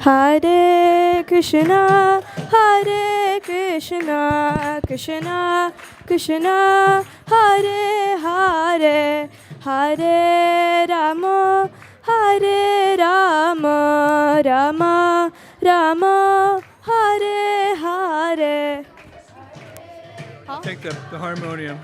Hare Krishna, Hare Krishna, Krishna Krishna, Hare Hare, Hare Rama, Hare Rama, Rama Rama, Hare Hare. Take the harmonium.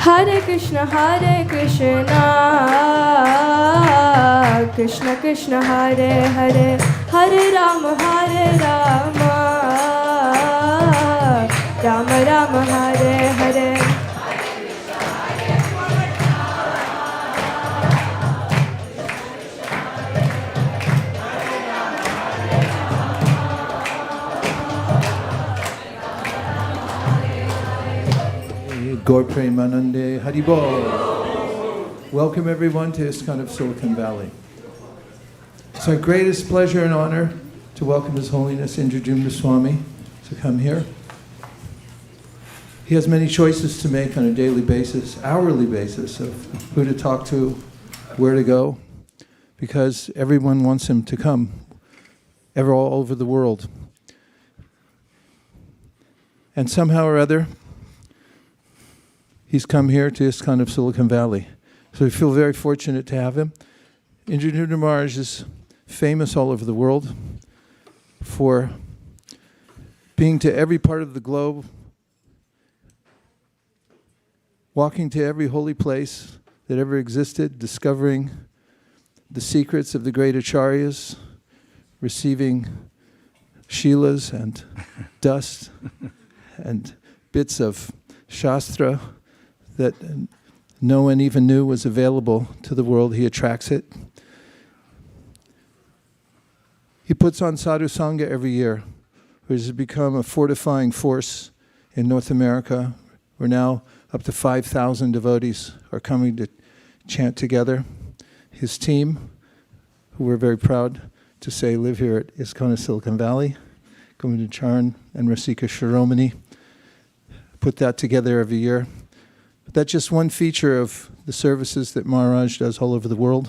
Hare Krishna, Krishna Krishna, Hare Hare, Hare Rama, Rama Rama, Hare Hare. Gaur Premanande Haribol. Welcome everyone to ISKCON of Silicon Valley. It's our greatest pleasure and honor to welcome His Holiness Indradyumna Swami to come here. He has many choices to make on a daily basis, hourly basis, of who to talk to, where to go, because everyone wants him to come, all over the world. And somehow or other, he's come here to ISKCON of Silicon Valley. So we feel very fortunate to have him. Indradyumna Maharaj is famous all over the world for being to every part of the globe, walking to every holy place that ever existed, discovering the secrets of the great acharyas, receiving shilas and dust and bits of shastra that no one even knew was available to the world. He attracts it. He puts on sadhu sangha every year, which has become a fortifying force in North America. We're now up to 5,000 devotees are coming to chant together. His team, who we're very proud to say live here at ISKCON of Silicon Valley, Govindacharn and Rasika Shiromani, put that together every year. But that's just one feature of the services that Maharaj does all over the world.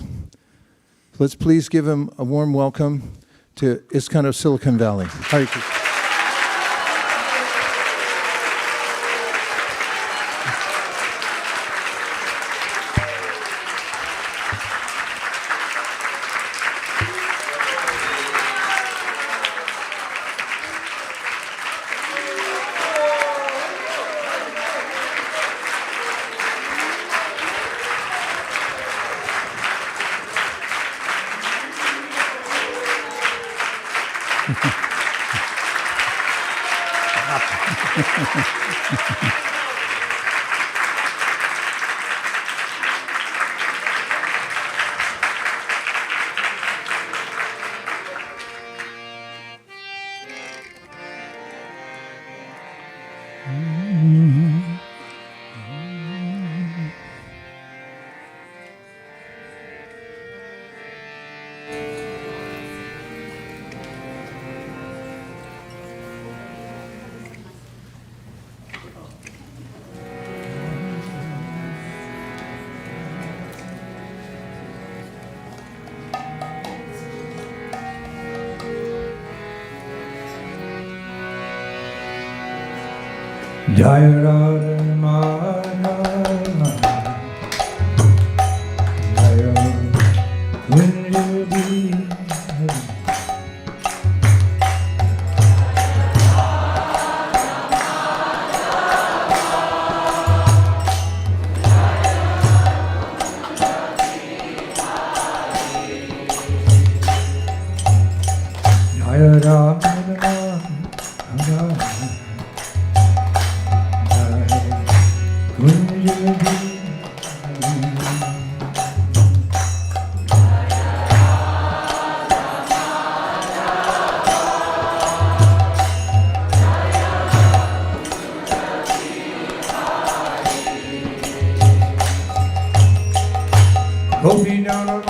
Let's please give him a warm welcome to ISKCON of Silicon Valley. Hare Krishna. Jaya Radha Radha Jaya Indradyumna Jaya Radha Radha Gopi Jana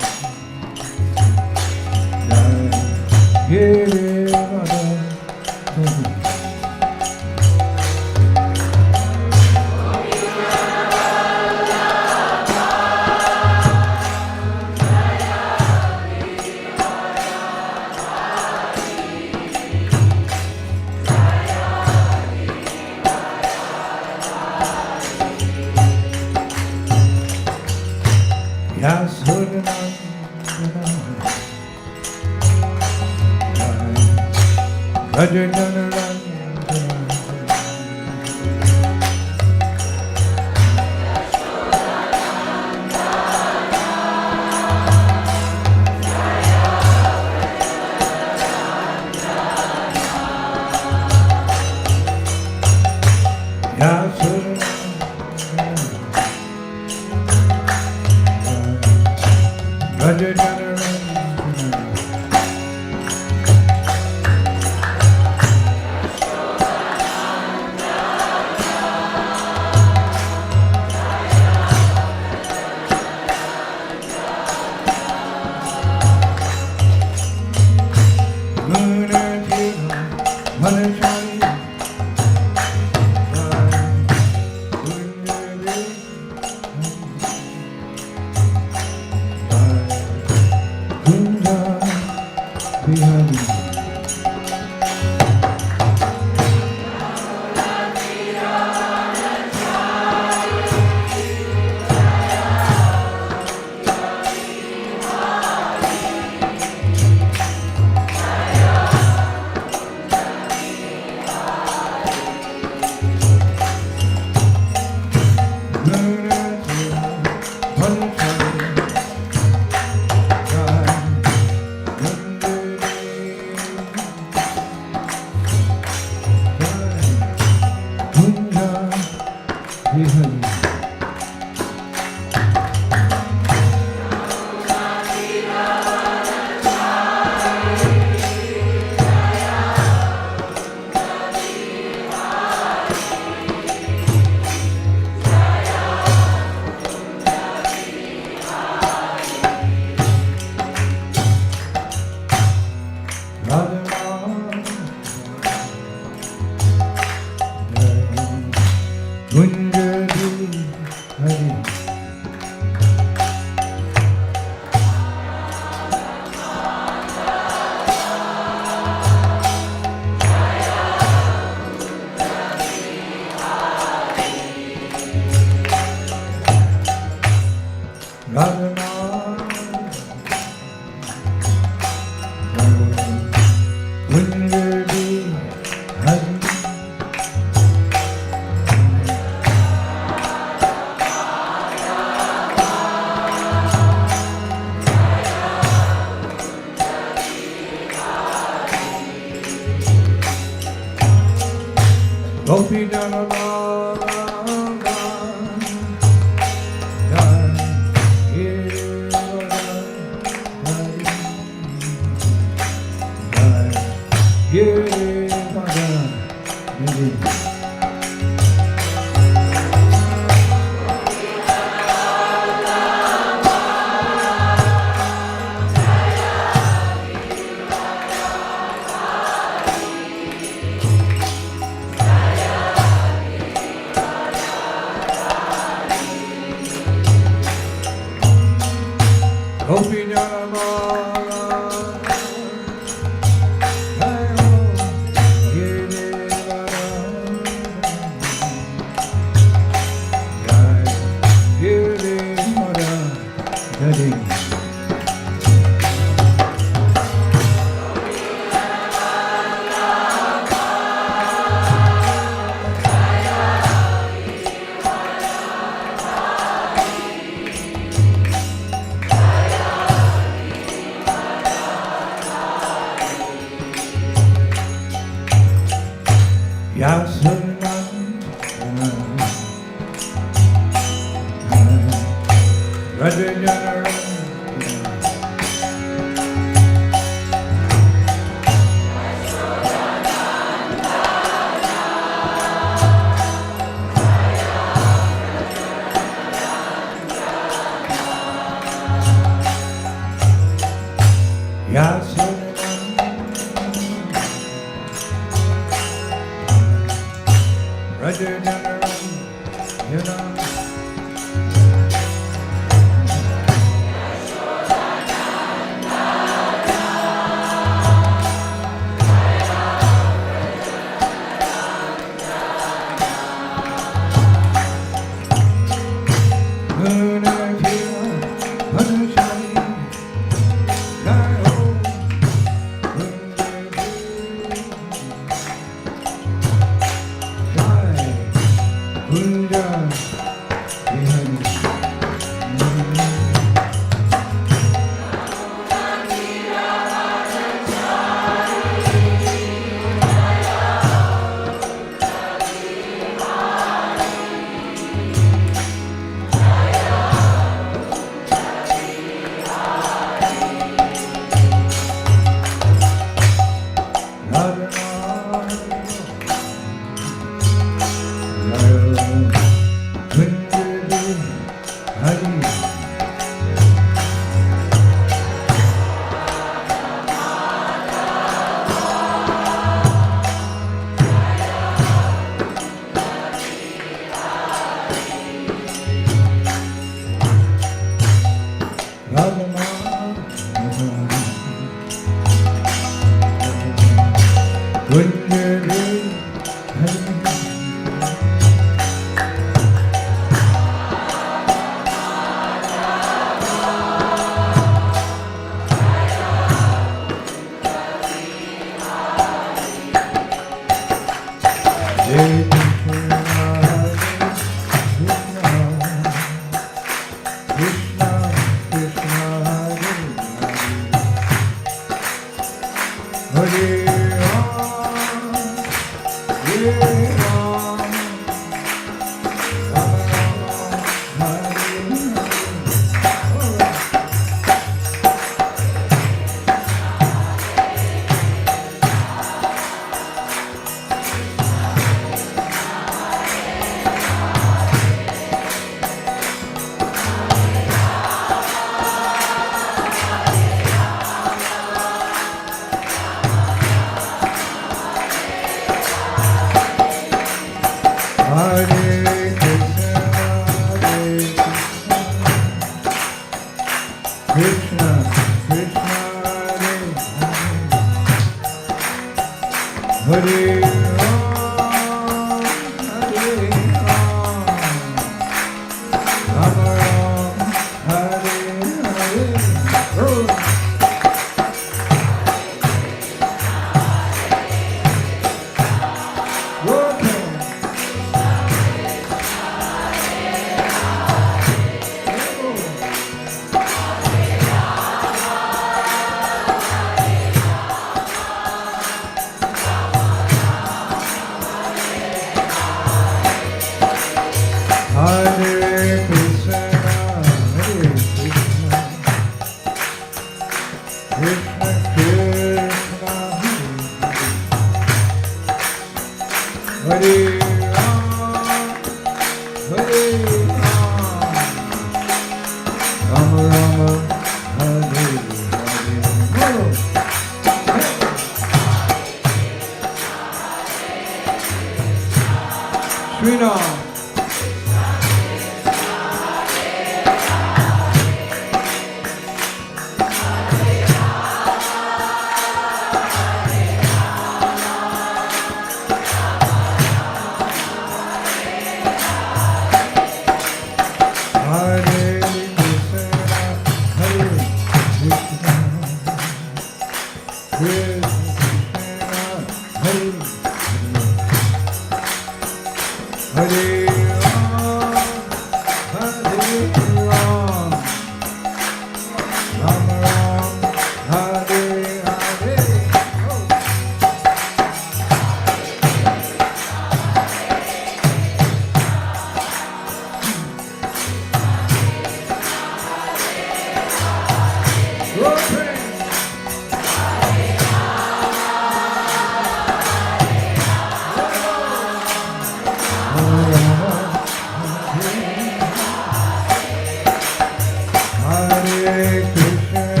Hare Krishna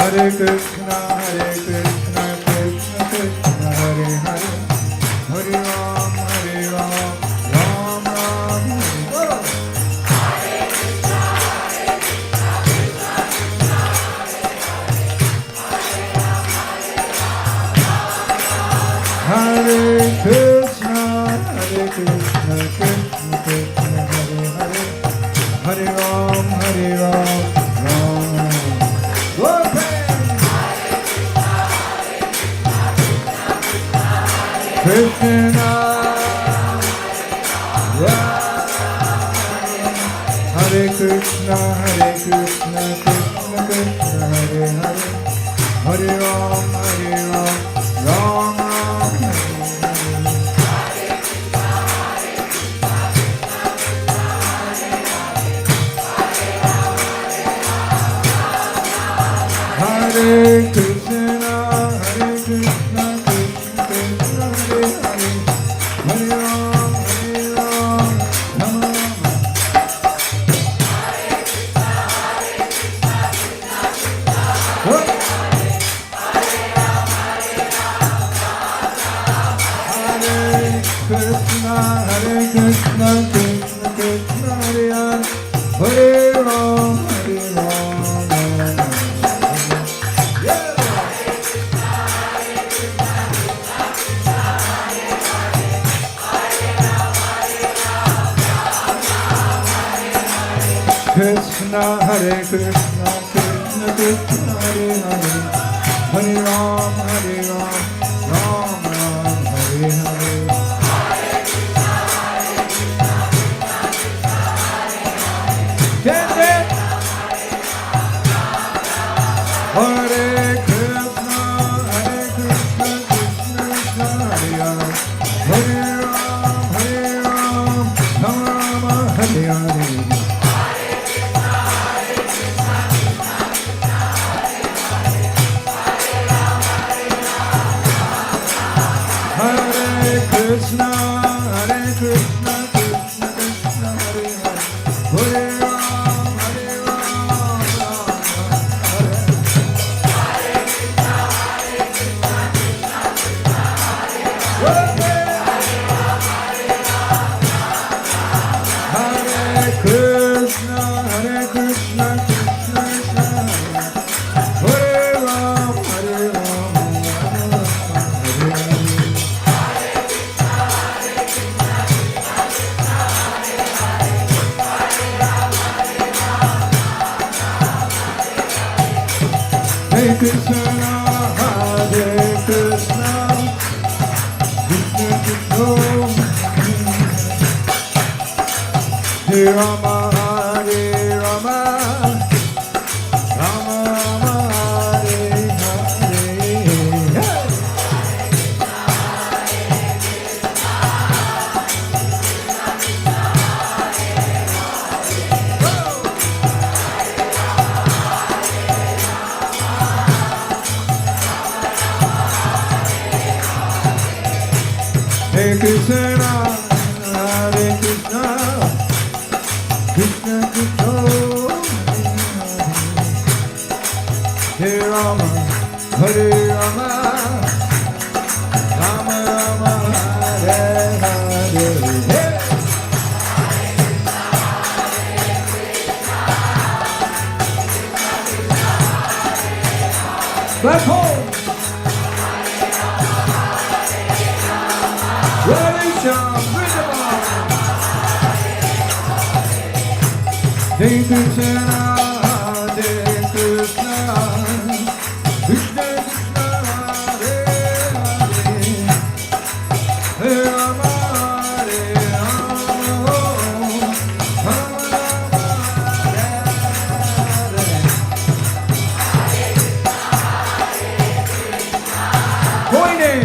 Hare Krishna, Krishna Krishna, Hare Hare, Hare Ram, Ram Ram, Hare. Hare Krishna, Krishna Krishna, Hare Hare, Hare Ram, Ram Ram. Krishna, Hare Krishna, Krishna Krishna, Hare Hare, Hare Ram, Ram Ram, Hare Krishna, Krishna Krishna, Hare Hare, Hare Ram, Ram Ram. Krishna, Krishna Krishna, Hare Hare, Hare Ram, Krishna, Hare Krishna, Krishna Krishna, Hare Hare, Hare Ram, Ram Ram, Hare Hare. Hare Krishna, Krishna Krishna, Hare Hare, Hare Ram, Ram Hare Hare. Krishna, Krishna Krishna, Hare Hare, Hare Ram, Ram Hare Krishna, Hare Krishna, Krishna Krishna, Hare Rama, Hare Rama, Rama Rama, Hare Hare. Hare Krishna, Hare Krishna, Krishna Krishna, Hare Rama, Hare Rama, Rama Rama, Hare Hare. Back home. Revolution, Vrindavan. Hare Krishna, Hare Krishna, Krishna Krishna, Hare Hare, Hare Rama, Hare Rama, Rama Rama, Hare Hare. Pointing.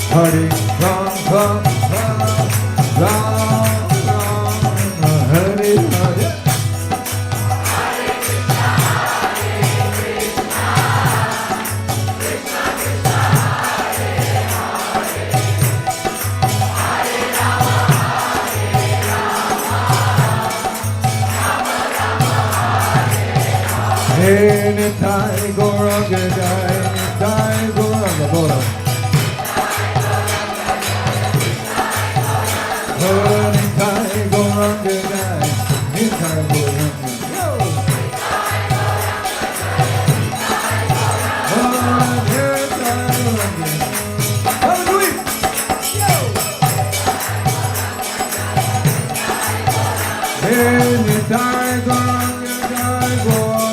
Hare Rama, Rama Rama, Hare Hare. Nitai Gauranga Jai, Nitai Gauranga Bora. Nitai Gauranga Jai, Nitai Gauranga. Yo! Nitai Gauranga. Hallelujah! Yo! Nitai Gauranga Jai, Gauranga.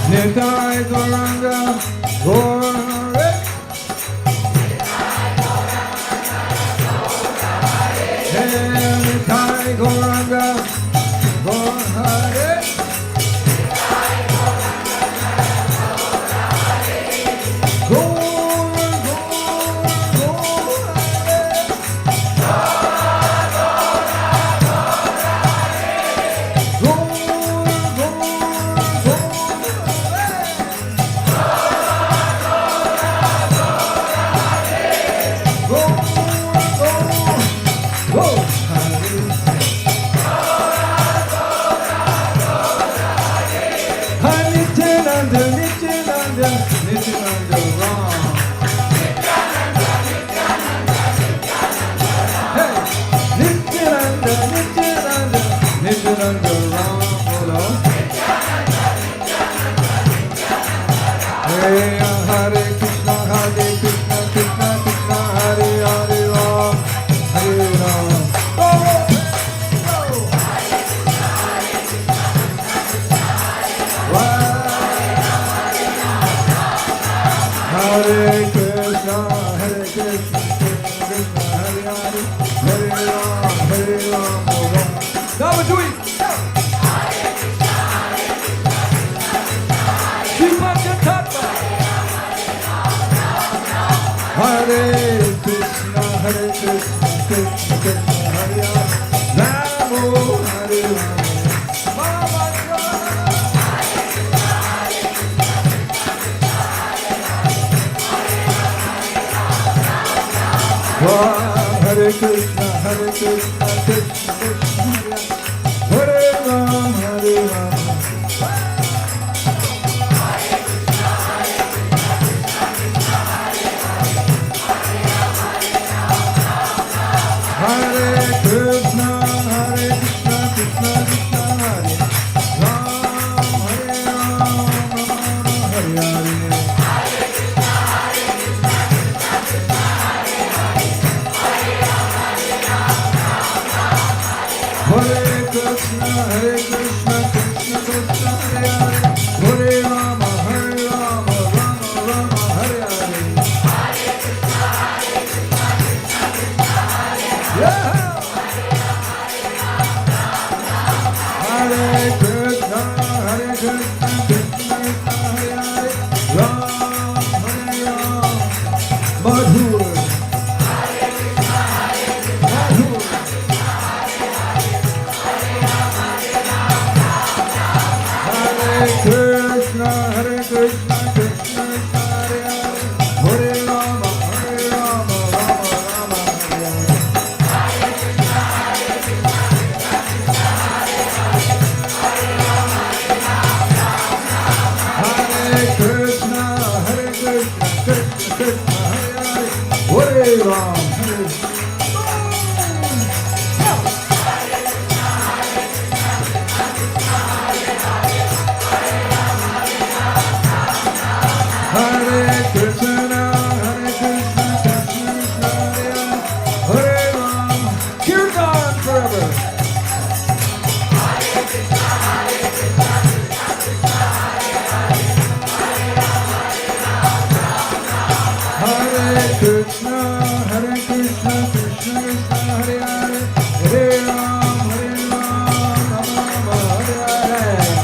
Nitai Gauranga, Gauranga. Krishna, Krishna Krishna, Hare Hare, Rama Hare Rama. Hare Krishna, Krishna Krishna, Hare Rama, Hare Rama. Hare Krishna, Krishna Krishna, Hare Rama, Hare Rama, Hare Hare. Hare Krishna, Krishna Krishna, Hare Hare, Hare Rama, Rama Rama, Hare Hare. Yeah. Hare Krishna, Krishna Krishna, Hare Hare, Rama, Hare Rama, Madhur. Krishna, Hare Krishna, Krishna Krishna, Hare Hare, Hare Rama, Rama Rama, Hare Hare. Hare Krishna, Krishna Krishna, Hare Hare, Hare Rama, Hare Hare Krishna, Krishna Krishna, Hare Hare, Hare Rama, Kirtan forever. Hare Krishna, Krishna Krishna, Krishna, Hare Hare, Hare Rama, Rama Rama, Hare Hare.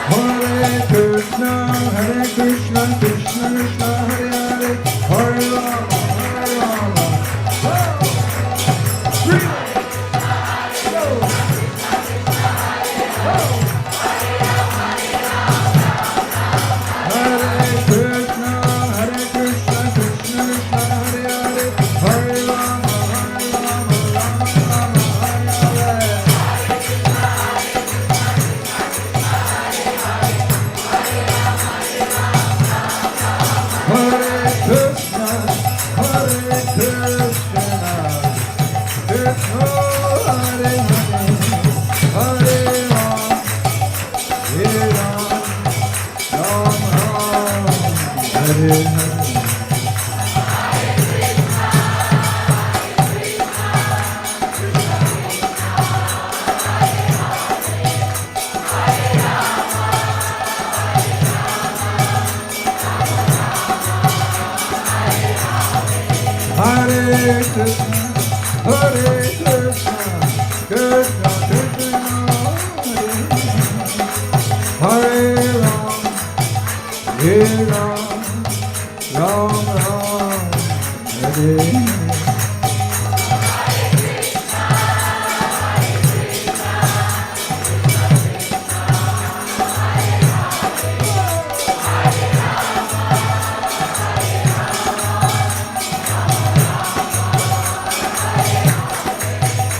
Hare Krishna, Krishna Krishna, Hare Hare, Hare Rama, Rama. Hare Krishna, Krishna Krishna, Hare Hare, Hare Rama, Rama Rama, Hare Hare. Hare Krishna, Krishna Hare Hare, Hare Rama, Hare Rama, Rama Rama, Hare Hare. Hare Krishna, Krishna Krishna, Hare Rama, Hare Rama, Rama Rama, Hare Hare.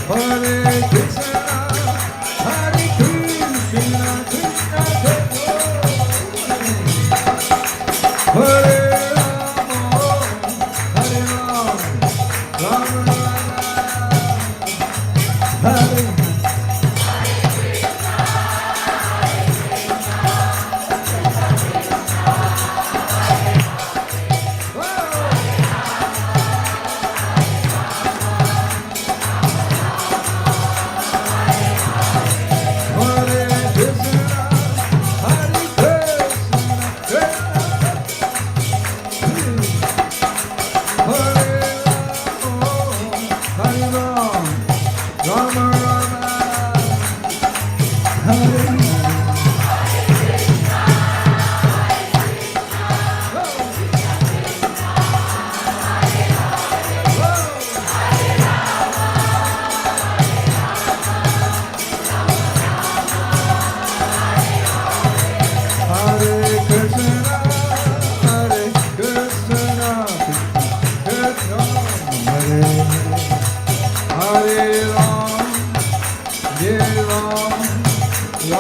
Hare Krishna, Krishna Krishna, Hare Rama, Hare Rama, Rama Rama, Hare. Hare Krishna,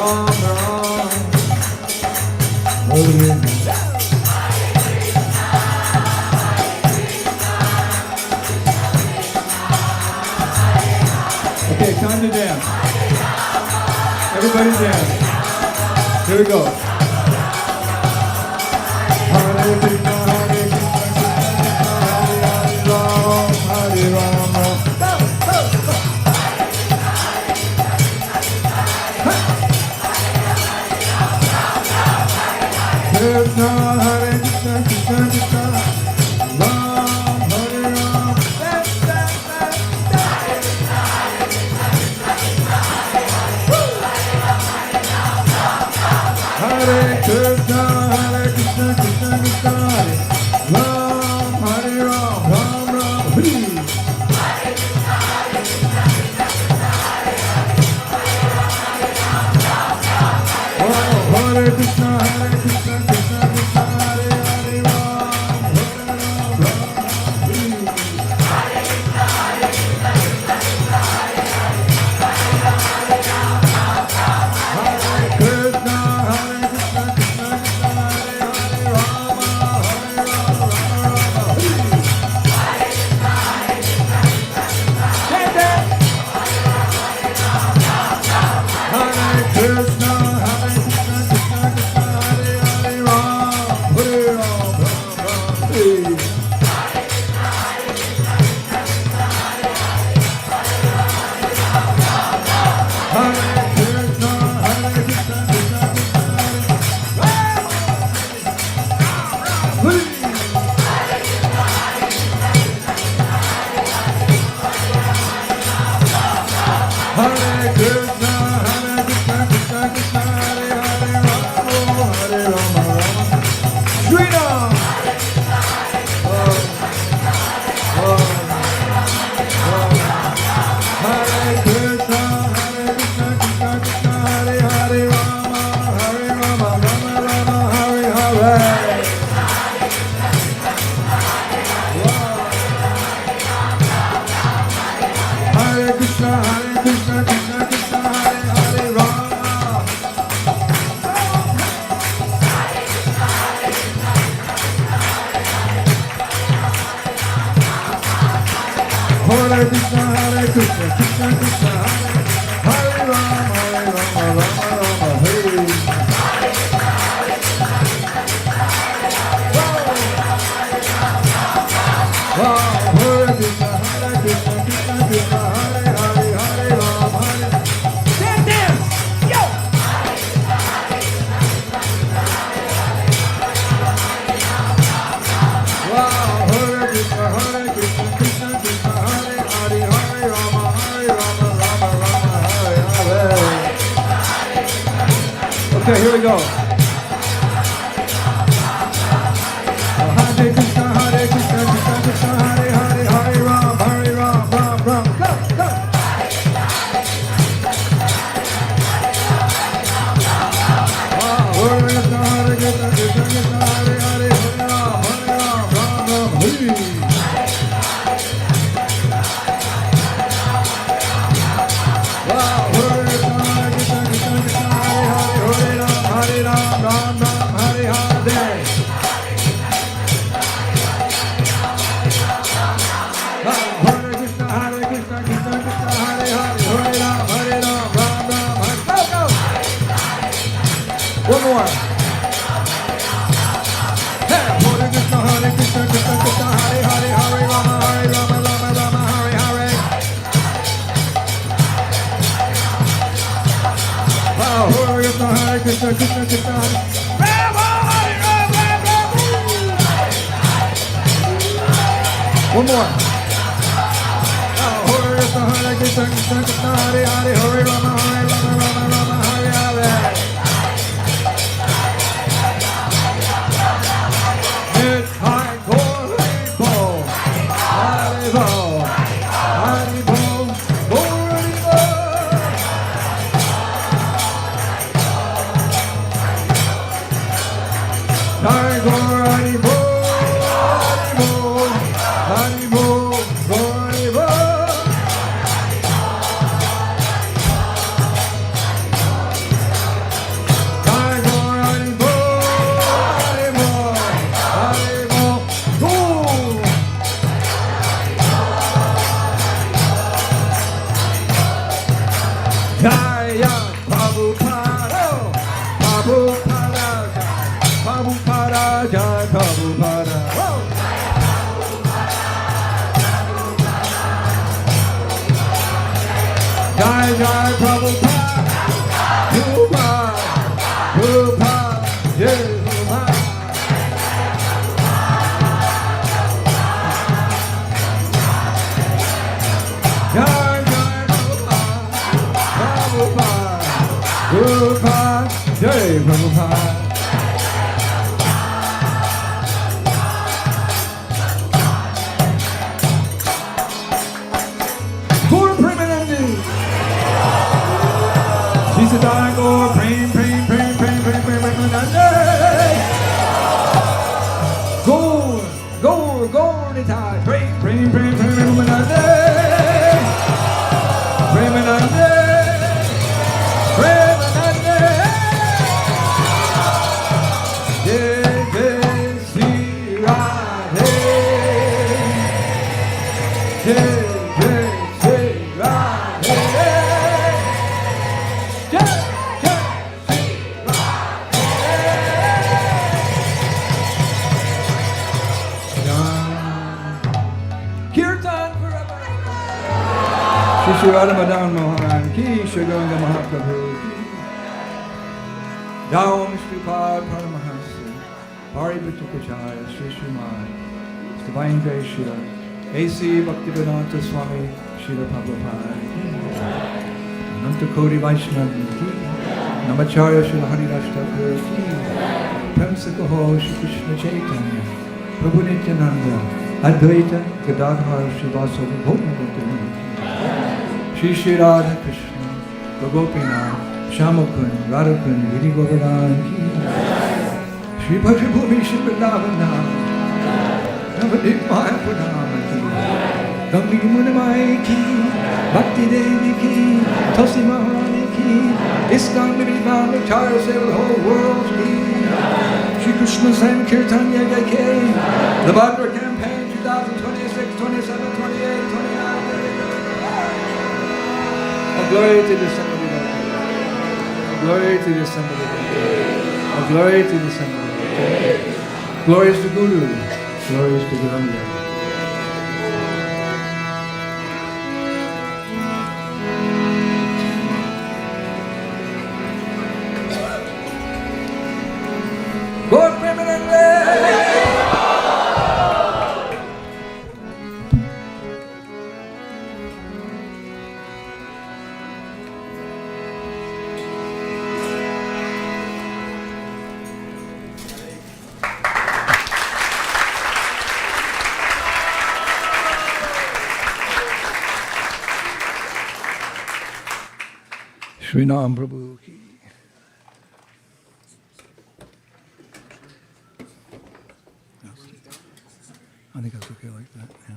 Ram Ram. Hare Okay, time to dance. Everybody dance. Here we go. Hare Krishna, Hare Krishna, Krishna Krishna, Hare Ram, Hare Ram. Krishna, Hare Krishna, Krishna Krishna, Ram, Hare Ram. Hare Krishna, Hare Krishna, Krishna Krishna, Ram, Hare Ram, Ram Ram, Hare. Oh, Hare Krishna, Hare Krishna, Krishna Krishna, Hare Hare, Ram, Hare Ram, Ram Ram, Hare Krishna, Hare Krishna, Krishna Krishna, Hare Hare, Rama, Hare Rama, Rama Rama, Hare Krishna, Hare Krishna, Krishna Krishna, Hare Hare, Ram, Hare Ram, Ram Ram, Hare. Hare Krishna, Hare Krishna, Krishna Krishna, Hare Hare Krishna, Hare Krishna, Krishna Krishna, Hare Hare, Rama, Hare Rama, Rama. Shri Ram. Hare Krishna, Hare Krishna, Krishna Krishna, Hare Hare, Rama, Hare Rama, Rama Rama, Hare Hare. Hare Krishna, Hare Krishna, Krishna Krishna, Hare Hare, Rama. Hare Krishna, Hare Krishna, Krishna Krishna, Hare Rama, Rama Rama, Hare. Hare Krishna, Hare Krishna, Krishna Krishna, Hare Hare, Hare Rama, Hare. Dance, yo. Wow, Hare Krishna, Hare Krishna, Krishna Krishna, Hare Hare, Hare Rama, Hare Rama, Rama Rama, Hare Hare. Okay, here we go. Hare Krishna, Hare Krishna, Krishna Krishna, Hare Hare, Hare Ram, Hare Ram, Ram Ram. Go, go. Hare Krishna, Hare Krishna, Krishna Krishna, Hare Hare, Hare Ram, Hare Ram, Ram Ram, Hare. Wow, Hare Krishna, Hare Krishna, Krishna Krishna, Hare Hare, Hare Ram, Hare Ram, Ram Ram, Hare Hare. Hare Krishna, Hare Krishna, Krishna Krishna, Hare Hare, Hare Ram, Ram Ram, Hare. Go, go. One more. Hey, Hare Krishna, Hare Krishna, Krishna Krishna, Hare Hare, Hare Rama, Hare Rama, Rama Rama, Hare Hare. Wow, Hare Krishna, Hare Krishna, Krishna Krishna, Rama, Hare Rama, Rama. One more. Hare Krishna, Hare Krishna, Krishna Krishna, Hare Hare, Hare Rama, Hare Rama, Rama Rama, Hare Hare. It's Hare Bol, Hare Bol, Hare Bol, Hare Bol. Hare Bol, Hare Bol, Hare Bol, Hare Bol, Hare Bol. Jai Prabhupada, Prabhupada, Prabhupada, Jai Prabhupada. Jai Jai Prabhupada, Prabhupada, Jai Prabhupada. Siddhar Gaur Prem Prem Prem Prem Prem Prem Premanande. Gaur Gaur Gaur Nitai Prem Prem Prem Prem Premanande. Premanande Premanande. Jai Jai Sri Radhe. Jai Jai Sri Radhe. Shri Radha Madan Mohan Ki, Shri Gauranga Mahaprabhu Ki. Daum Shri Pad Paramahasa, Paribhutakacharya, Shri Srimad, His Divine Grace Srila A.C. Bhaktivedanta Swami, Srila Prabhupada Ki. Ananta Koti Vaishnava Ki. Namacharya Srila Haridas Thakur Ki. Prem Sakaho Shri Krishna Chaitanya, Prabhu Nityananda, Advaita Gadadhar Srivasadi Bhopnagatana. Shri Shri Radha Krishna, Gopinath, Shamakun, Radhakun, Giri Govardhan Ki. Shri Bhajabhumi Shri Vrindavana, Navadik Mahapunama Ki. Gambi Munamai Ki, Bhakti Devi Ki, Tosi Mahani Ki, ISKCON Mirivana Chara Seva, the whole world Ki. Shri Krishna Sankirtan Yaga Ki, the Bhadra Campaign 2026, 27, 28, 29. Glory to the Son of the Lord. Glory to the Son of the Lord. Glory to the Son of the Lord. Glory is to Guru. Glory is to Guranga. Go permanently. Srinam Prabhu Ki. I think that's okay like that, yeah.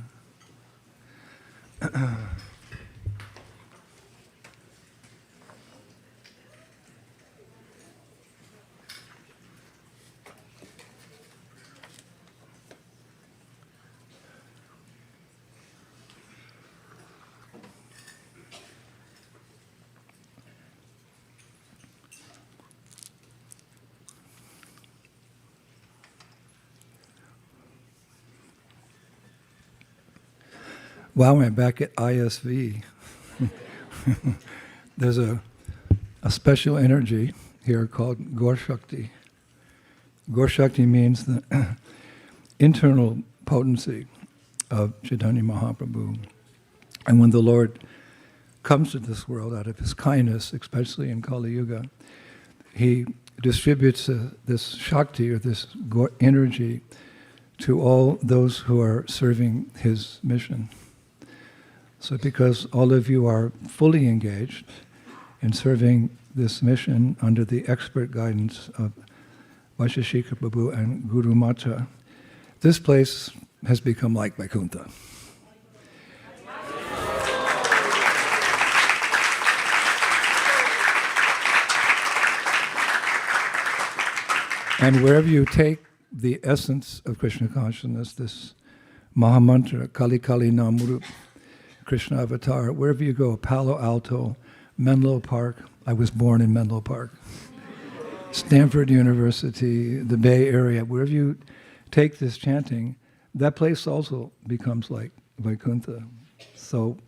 Wow, we're back at ISV. There's a special energy here called Gaur Shakti. Gaur Shakti means the internal potency of Chaitanya Mahaprabhu. And when the Lord comes to this world out of his kindness, especially in Kali Yuga, he distributes this Shakti, or this energy, to all those who are serving his mission. So because all of you are fully engaged in serving this mission under the expert guidance of Vaisheshika Prabhu and Guru Mata, this place has become like Vaikuntha. And wherever you take the essence of Krishna consciousness, this Mahamantra, Kali Kali Namrup, Krishna Avatar, wherever you go, Palo Alto, Menlo Park, I was born in Menlo Park, Stanford University, the Bay Area, wherever you take this chanting, that place also becomes like Vaikuntha. So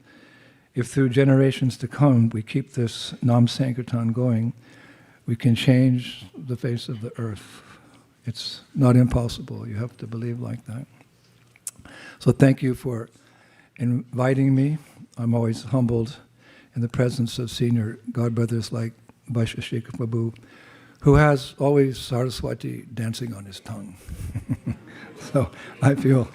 if through generations to come we keep this Nam Sankirtan going, we can change the face of the earth. It's not impossible. You have to believe like that. So thank you for inviting me. I'm always humbled in the presence of senior godbrothers like Vaisheshika Prabhu, who has always Saraswati dancing on his tongue. So I feel...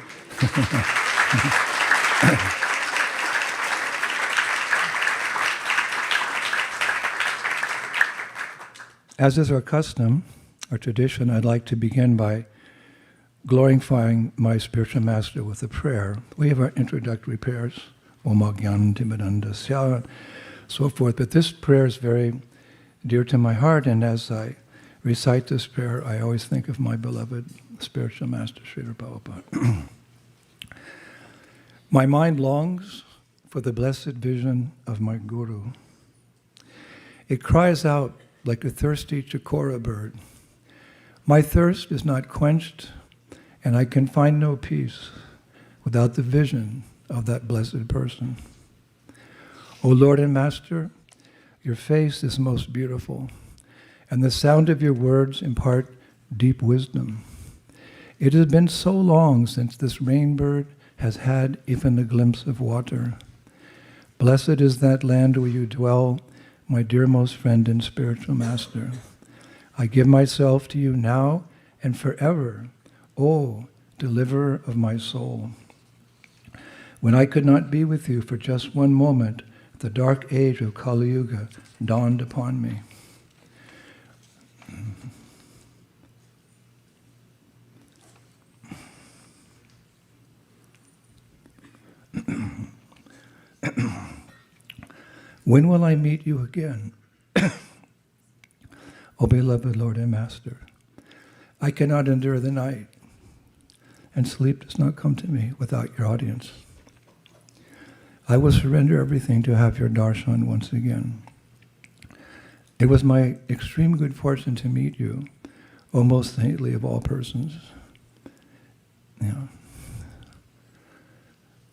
As is our custom, our tradition, I'd like to begin by glorifying my spiritual master with a prayer. We have our introductory prayers, Om Agyan Timidandasya, so forth, but this prayer is very dear to my heart, and as I recite this prayer, I always think of my beloved spiritual master, Srila Prabhupada. My mind longs for the blessed vision of my Guru. It cries out like a thirsty chikora bird. My thirst is not quenched, and I can find no peace without the vision of that blessed person. O Lord and Master, your face is most beautiful, and the sound of your words impart deep wisdom. It has been so long since this rainbird has had even a glimpse of water. Blessed is that land where you dwell, my dearmost friend and spiritual master. I give myself to you now and forever, O deliverer of my soul. When I could not be with you for just one moment, the dark age of Kali Yuga dawned upon me. When will I meet you again? O beloved Lord and Master, I cannot endure the night, and sleep does not come to me without your audience. I will surrender everything to have your darshan once again. It was my extreme good fortune to meet you, O most saintly of all persons. Yeah.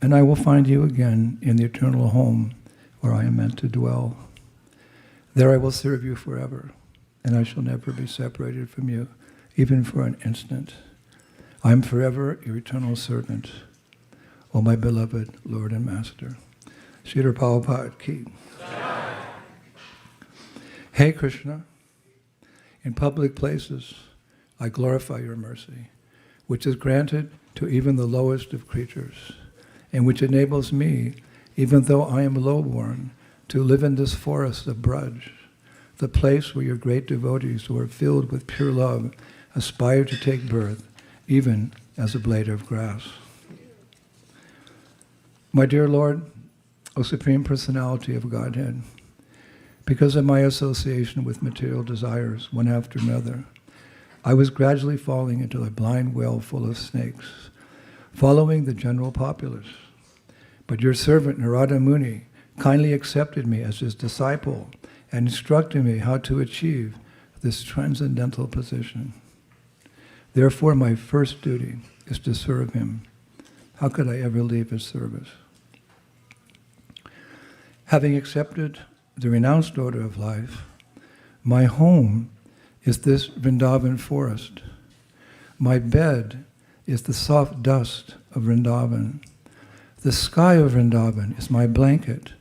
And I will find you again in the eternal home where I am meant to dwell. There I will serve you forever, and I shall never be separated from you, even for an instant. I am forever your eternal servant, O my beloved Lord and Master. Srila Prabhupada ki. Hey Krishna, in public places I glorify your mercy, which is granted to even the lowest of creatures, and which enables me, even though I am lowborn, to live in this forest of Braj, the place where your great devotees who are filled with pure love aspire to take birth, even as a blade of grass. My dear Lord, O Supreme Personality of Godhead, because of my association with material desires, one after another, I was gradually falling into a blind well full of snakes, following the general populace. But your servant Narada Muni kindly accepted me as his disciple and instructed me how to achieve this transcendental position. Therefore, my first duty is to serve him. How could I ever leave his service? Having accepted the renounced order of life, my home is this Vrindavan forest. My bed is the soft dust of Vrindavan. The sky of Vrindavan is my blanket,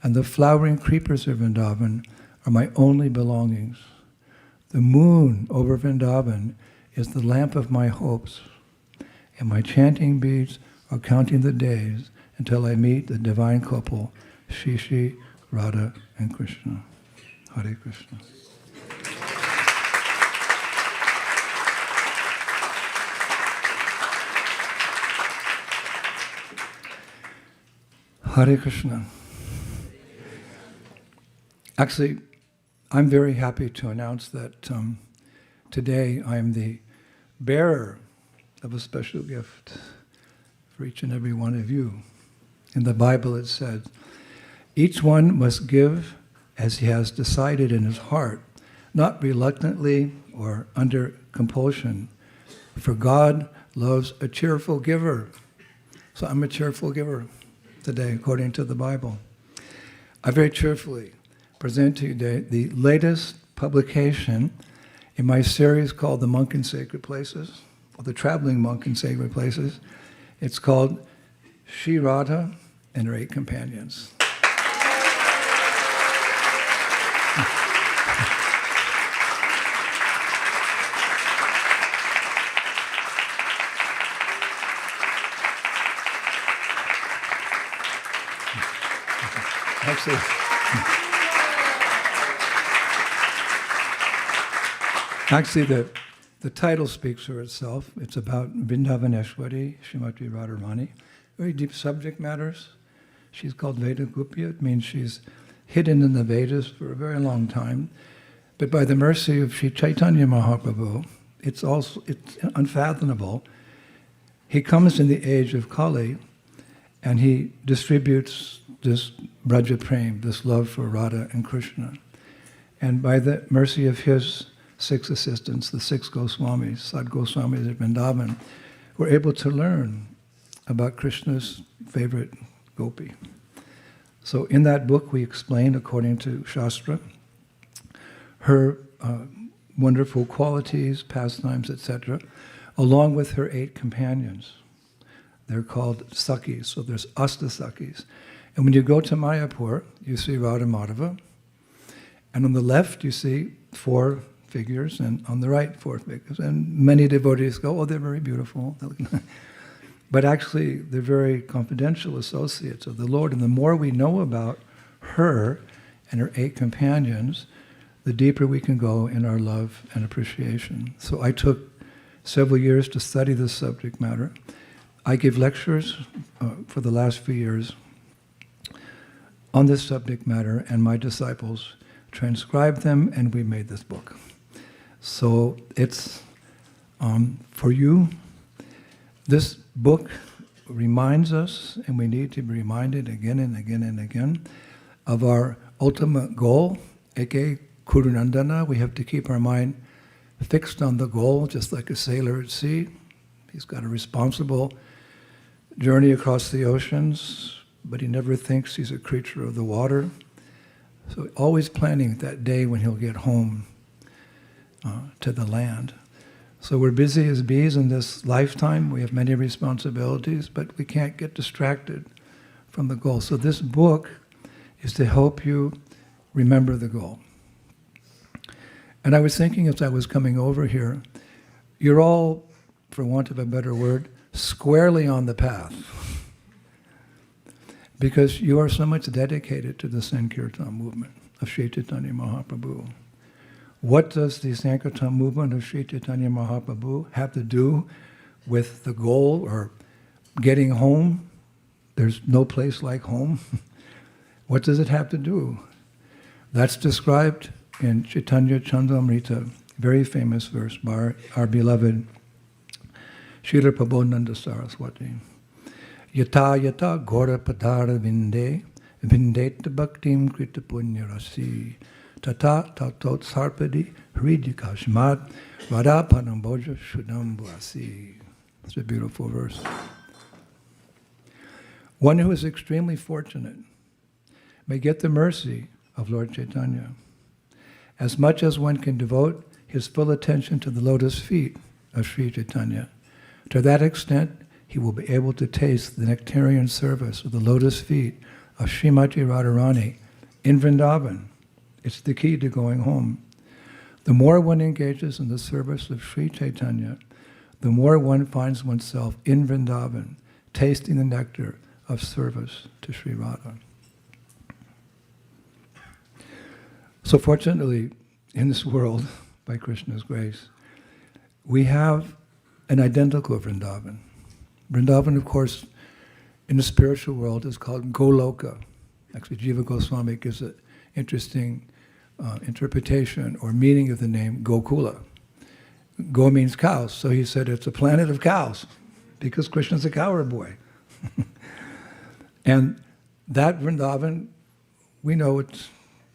and the flowering creepers of Vrindavan are my only belongings. The moon over Vrindavan is the lamp of my hopes, and my chanting beads are counting the days until I meet the divine couple, Shishi, Radha, and Krishna. Hare Krishna. Hare Krishna. Actually, I'm very happy to announce that today I am the bearer of a special gift for each and every one of you. In the Bible it says, each one must give as he has decided in his heart, not reluctantly or under compulsion, for God loves a cheerful giver. So I'm a cheerful giver today, according to the Bible. I very cheerfully present to you today the latest publication in my series called The Monk in Sacred Places, or The Traveling Monk in Sacred Places. It's called Sri Radha and Her 8 Companions. Actually, the title speaks for itself. It's about Vrindavaneshwari, Srimati Radharani. Very deep subject matters. She's called Veda Gupya. It means she's hidden in the Vedas for a very long time. But by the mercy of Sri Chaitanya Mahaprabhu, it's unfathomable. He comes in the age of Kali, and he distributes this Braja Prem, this love for Radha and Krishna. And by the mercy of his 6 assistants, the 6 Goswamis, Sad Goswamis at Vrindavan, were able to learn about Krishna's favorite gopi. So in that book we explain, according to Shastra, her wonderful qualities, pastimes, etc., along with her 8 companions. They're called Sakhis, so there's Asta Sakhis. And when you go to Mayapur, you see Radha Madhava, and on the left you see 4 figures, and on the right 4 figures. And many devotees go, oh, they're very beautiful. But actually, they're very confidential associates of the Lord. And the more we know about her and her 8 companions, the deeper we can go in our love and appreciation. So I took several years to study this subject matter. I give lectures for the last few years on this subject matter, and my disciples transcribed them, and we made this book. So it's for you. This book reminds us, and we need to be reminded again and again and again, of our ultimate goal, Eke Kurunandana. We have to keep our mind fixed on the goal, just like a sailor at sea. He's got a responsible journey across the oceans, but he never thinks he's a creature of the water. So always planning that day when he'll get home to the land. So we're busy as bees in this lifetime. We have many responsibilities, but we can't get distracted from the goal. So this book is to help you remember the goal. And I was thinking as I was coming over here, you're all, for want of a better word, squarely on the path. Because you are so much dedicated to the Sankirtan movement of Sri Chaitanya Mahaprabhu. What does the Sankirtan movement of Sri Chaitanya Mahaprabhu have to do with the goal or getting home? There's no place like home. What does it have to do? That's described in Chaitanya Chandamrita, very famous verse by our beloved Srila Prabodhananda Saraswati. Yata yata gora padara vinde, vindeta bhaktim krita punya rasi, tata tatot sarpadi hridika shmat, vadapanam boja shudam buasi. It's a beautiful verse. One who is extremely fortunate may get the mercy of Lord Chaitanya, as much as one can devote his full attention to the lotus feet of Sri Chaitanya. To that extent, he will be able to taste the nectarian service of the lotus feet of Srimati Radharani in Vrindavan. It's the key to going home. The more one engages in the service of Sri Chaitanya, the more one finds oneself in Vrindavan, tasting the nectar of service to Sri Radha. So fortunately, in this world, by Krishna's grace, we have an identical Vrindavan. Vrindavan, of course, in the spiritual world is called Goloka. Actually, Jiva Goswami gives an interesting interpretation or meaning of the name Gokula. Go means cows, so he said it's a planet of cows, because Krishna's a cowherd boy. And that Vrindavan, we know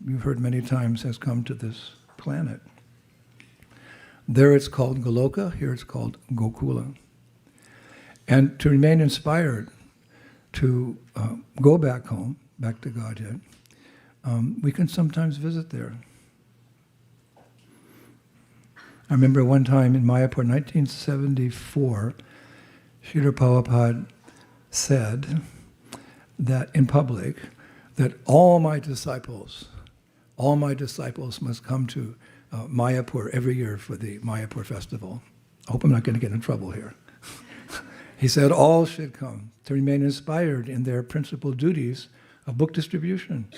you've heard many times, has come to this planet. There it's called Goloka, here it's called Gokula. And to remain inspired to go back home, back to Godhead, we can sometimes visit there. I remember one time in Mayapur, 1974, Srila Prabhupada said that in public, that all my disciples must come to Mayapur every year for the Mayapur festival. I hope I'm not going to get in trouble here. He said all should come to remain inspired in their principal duties of book distribution.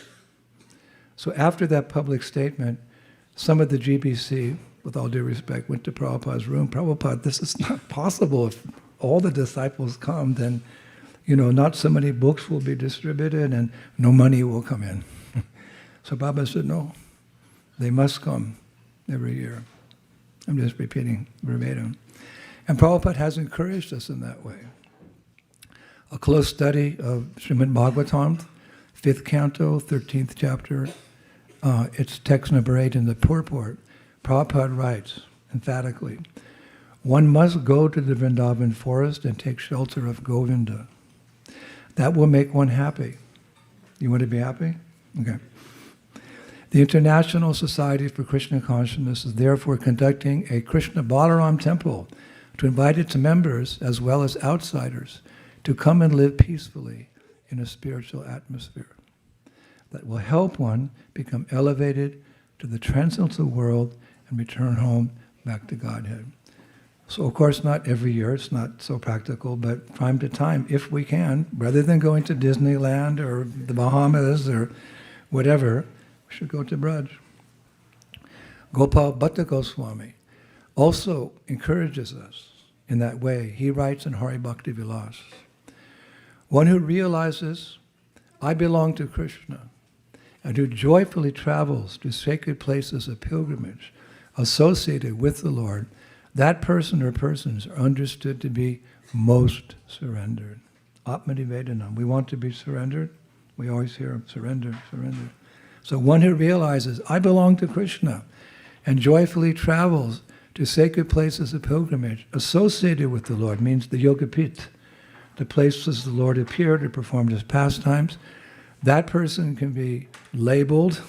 So after that public statement, some of the GBC, with all due respect, went to Prabhupada's room. Prabhupada, this is not possible. If all the disciples come, then, not so many books will be distributed and no money will come in. So Prabhupada said, no, they must come every year. I'm just repeating verbatim. And Prabhupada has encouraged us in that way. A close study of Srimad Bhagavatam, 5th canto, 13th chapter, it's text number 8 in the purport. Prabhupada writes emphatically, one must go to the Vrindavan forest and take shelter of Govinda. That will make one happy. You want to be happy? Okay. The International Society for Krishna Consciousness is therefore conducting a Krishna Balaram temple to invite its members, as well as outsiders, to come and live peacefully in a spiritual atmosphere that will help one become elevated to the transcendental world and return home back to Godhead. So of course not every year, it's not so practical, but time to time, if we can, rather than going to Disneyland or the Bahamas or whatever, we should go to Braj. Gopal Bhatta Goswami also encourages us in that way. He writes in Hari Bhakti Vilas, one who realizes, I belong to Krishna, and who joyfully travels to sacred places of pilgrimage associated with the Lord, that person or persons are understood to be most surrendered. Atmanivedanam. We want to be surrendered. We always hear surrender, surrender. So one who realizes, I belong to Krishna, and joyfully travels to sacred places of pilgrimage associated with the Lord, means the Yogapit, the places the Lord appeared or performed his pastimes, that person can be labeled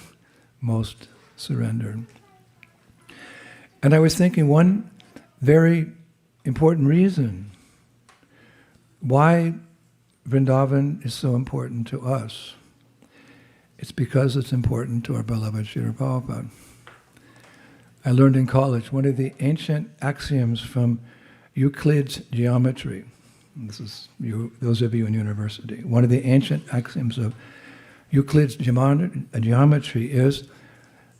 most surrendered. And I was thinking one very important reason why Vrindavan is so important to us. It's because it's important to our beloved Srila Prabhupada. I learned in college one of the ancient axioms from Euclid's geometry. This is those of you in university. One of the ancient axioms of Euclid's geometry is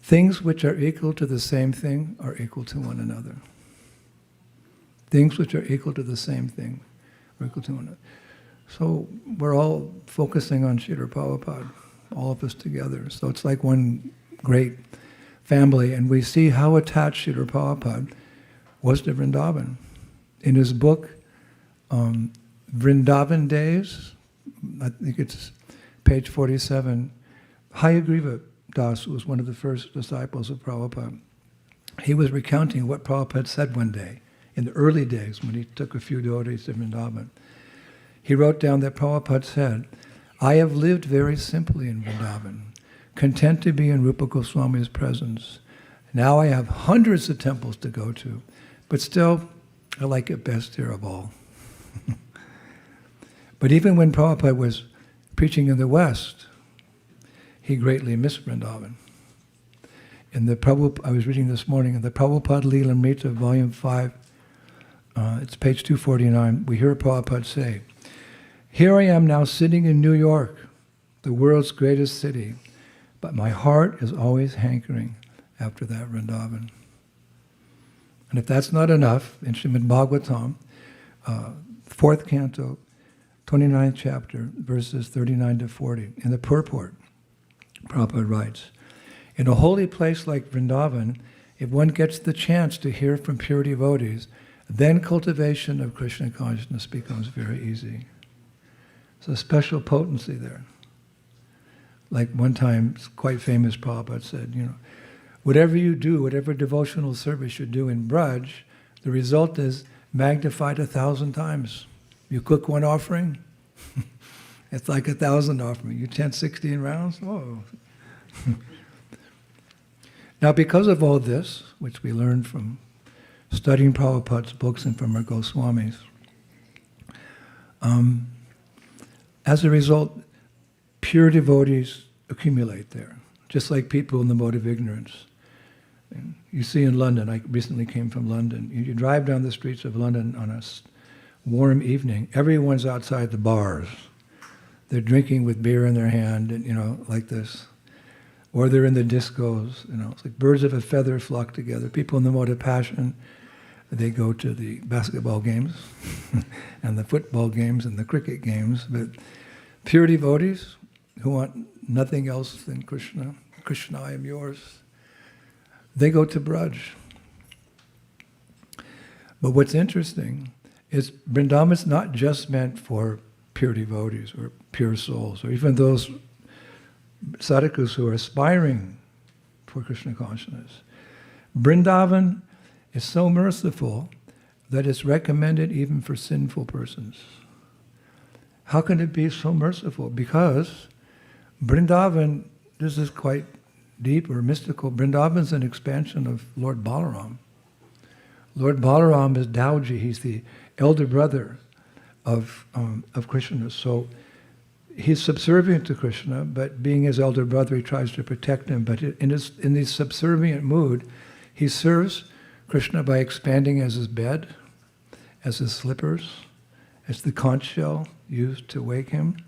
things which are equal to the same thing are equal to one another. Things which are equal to the same thing are equal to one another. So we're all focusing on Srila Prabhupada, all of us together. So it's like one great family, and we see how attached Srila Prabhupada was to Vrindavan. In his book, Vrindavan Days, I think it's page 47, Hayagriva Das was one of the first disciples of Prabhupada. He was recounting what Prabhupada said one day, in the early days when he took a few devotees to Vrindavan. He wrote down that Prabhupada said, I have lived very simply in Vrindavan, content to be in Rupa Goswami's presence. Now I have hundreds of temples to go to, but still, I like it best here of all. But even when Prabhupada was preaching in the West, he greatly missed Vrindavan. In the I was reading this morning, in the Prabhupada Lilamrita, volume 5, it's page 249, we hear Prabhupada say, here I am now sitting in New York, the world's greatest city, but my heart is always hankering after that Vrindavan. And if that's not enough, in Srimad Bhagavatam, 4th canto, 29th chapter, verses 39 to 40, in the purport, Prabhupada writes, in a holy place like Vrindavan, if one gets the chance to hear from pure devotees, then cultivation of Krishna consciousness becomes very easy. It's a special potency there. Like one time, quite famous Prabhupada said, whatever you do, whatever devotional service you do in Braj, the result is magnified 1,000 times. You cook one offering, it's like 1,000 offering. You chant 16 rounds, Now, because of all this, which we learned from studying Prabhupada's books and from our Goswamis, as a result, pure devotees accumulate there, just like people in the mode of ignorance. And you see in London, I recently came from London, you drive down the streets of London on a warm evening, everyone's outside the bars. They're drinking with beer in their hand, and like this. Or they're in the discos, it's like birds of a feather flock together. People in the mode of passion, they go to the basketball games and the football games and the cricket games. But pure devotees who want nothing else than Krishna, Krishna, I am yours, they go to Braj. But what's interesting is Vrindavan's not just meant for pure devotees or pure souls, or even those sadhakas who are aspiring for Krishna consciousness. Vrindavan is so merciful that it's recommended even for sinful persons. How can it be so merciful? Because Vrindavan, this is quite deep or mystical, Vrindavan is an expansion of Lord Balaram. Lord Balaram is Dauji, he's the elder brother of Krishna. So he's subservient to Krishna, but being his elder brother, he tries to protect him. But in this subservient mood, he serves Krishna by expanding as his bed, as his slippers, as the conch shell used to wake him.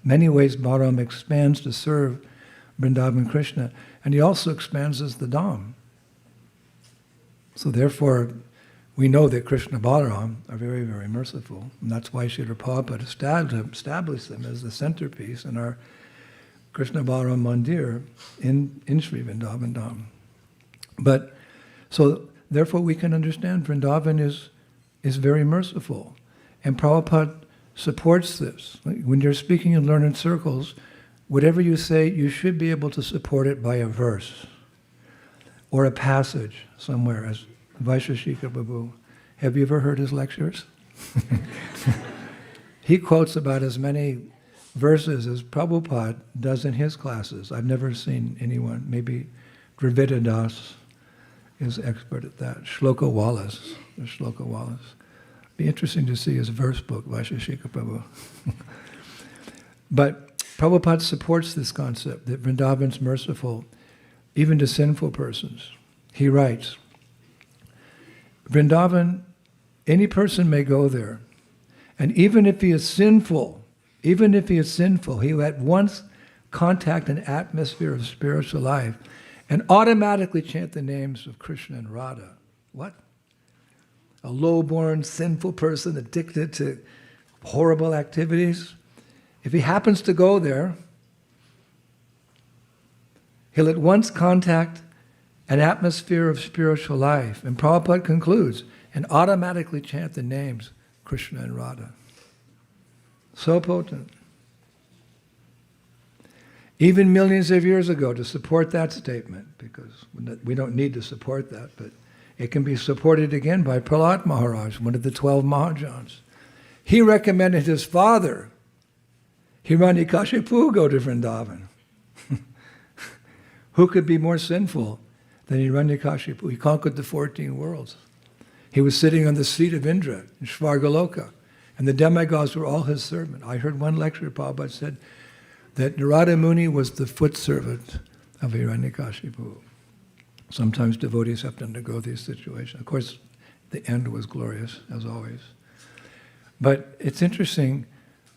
Many ways Balaram expands to serve Vrindavan Krishna, and he also expands as the Dham. So therefore, we know that Krishna Balaram are very, very merciful. And that's why Srila Prabhupada established them as the centerpiece in our Krishna Balaram Mandir in Sri Vrindavan Dham. But, so therefore we can understand Vrindavan is very merciful. And Prabhupada supports this. When you're speaking in learned circles, whatever you say, you should be able to support it by a verse or a passage somewhere, as Vaisheshika Babu. Have you ever heard his lectures? He quotes about as many verses as Prabhupada does in his classes. I've never seen anyone. Maybe Dravida Das is expert at that. Shloka Wallace. Be interesting to see his verse book, Vaisheshika Prabhu. But Prabhupada supports this concept that Vrindavan's merciful, even to sinful persons. He writes, Vrindavan, any person may go there, and even if he is sinful, he will at once contact an atmosphere of spiritual life and automatically chant the names of Krishna and Radha. What? A low-born, sinful person addicted to horrible activities? If he happens to go there, he'll at once contact an atmosphere of spiritual life. And Prabhupada concludes, and automatically chant the names Krishna and Radha. So potent. Even millions of years ago, to support that statement, because we don't need to support that, but it can be supported again by Prahlad Maharaj, one of the 12 Mahajans. He recommended his father, Hiranyakashipu, go to Vrindavan. Who could be more sinful than Hiranyakashipu? He conquered the 14 worlds. He was sitting on the seat of Indra in Svargaloka, and the demigods were all his servant. I heard one lecture, Prabhupada said, that Narada Muni was the foot servant of Hiranyakashipu. Sometimes devotees have to undergo these situations. Of course, the end was glorious, as always. But it's interesting,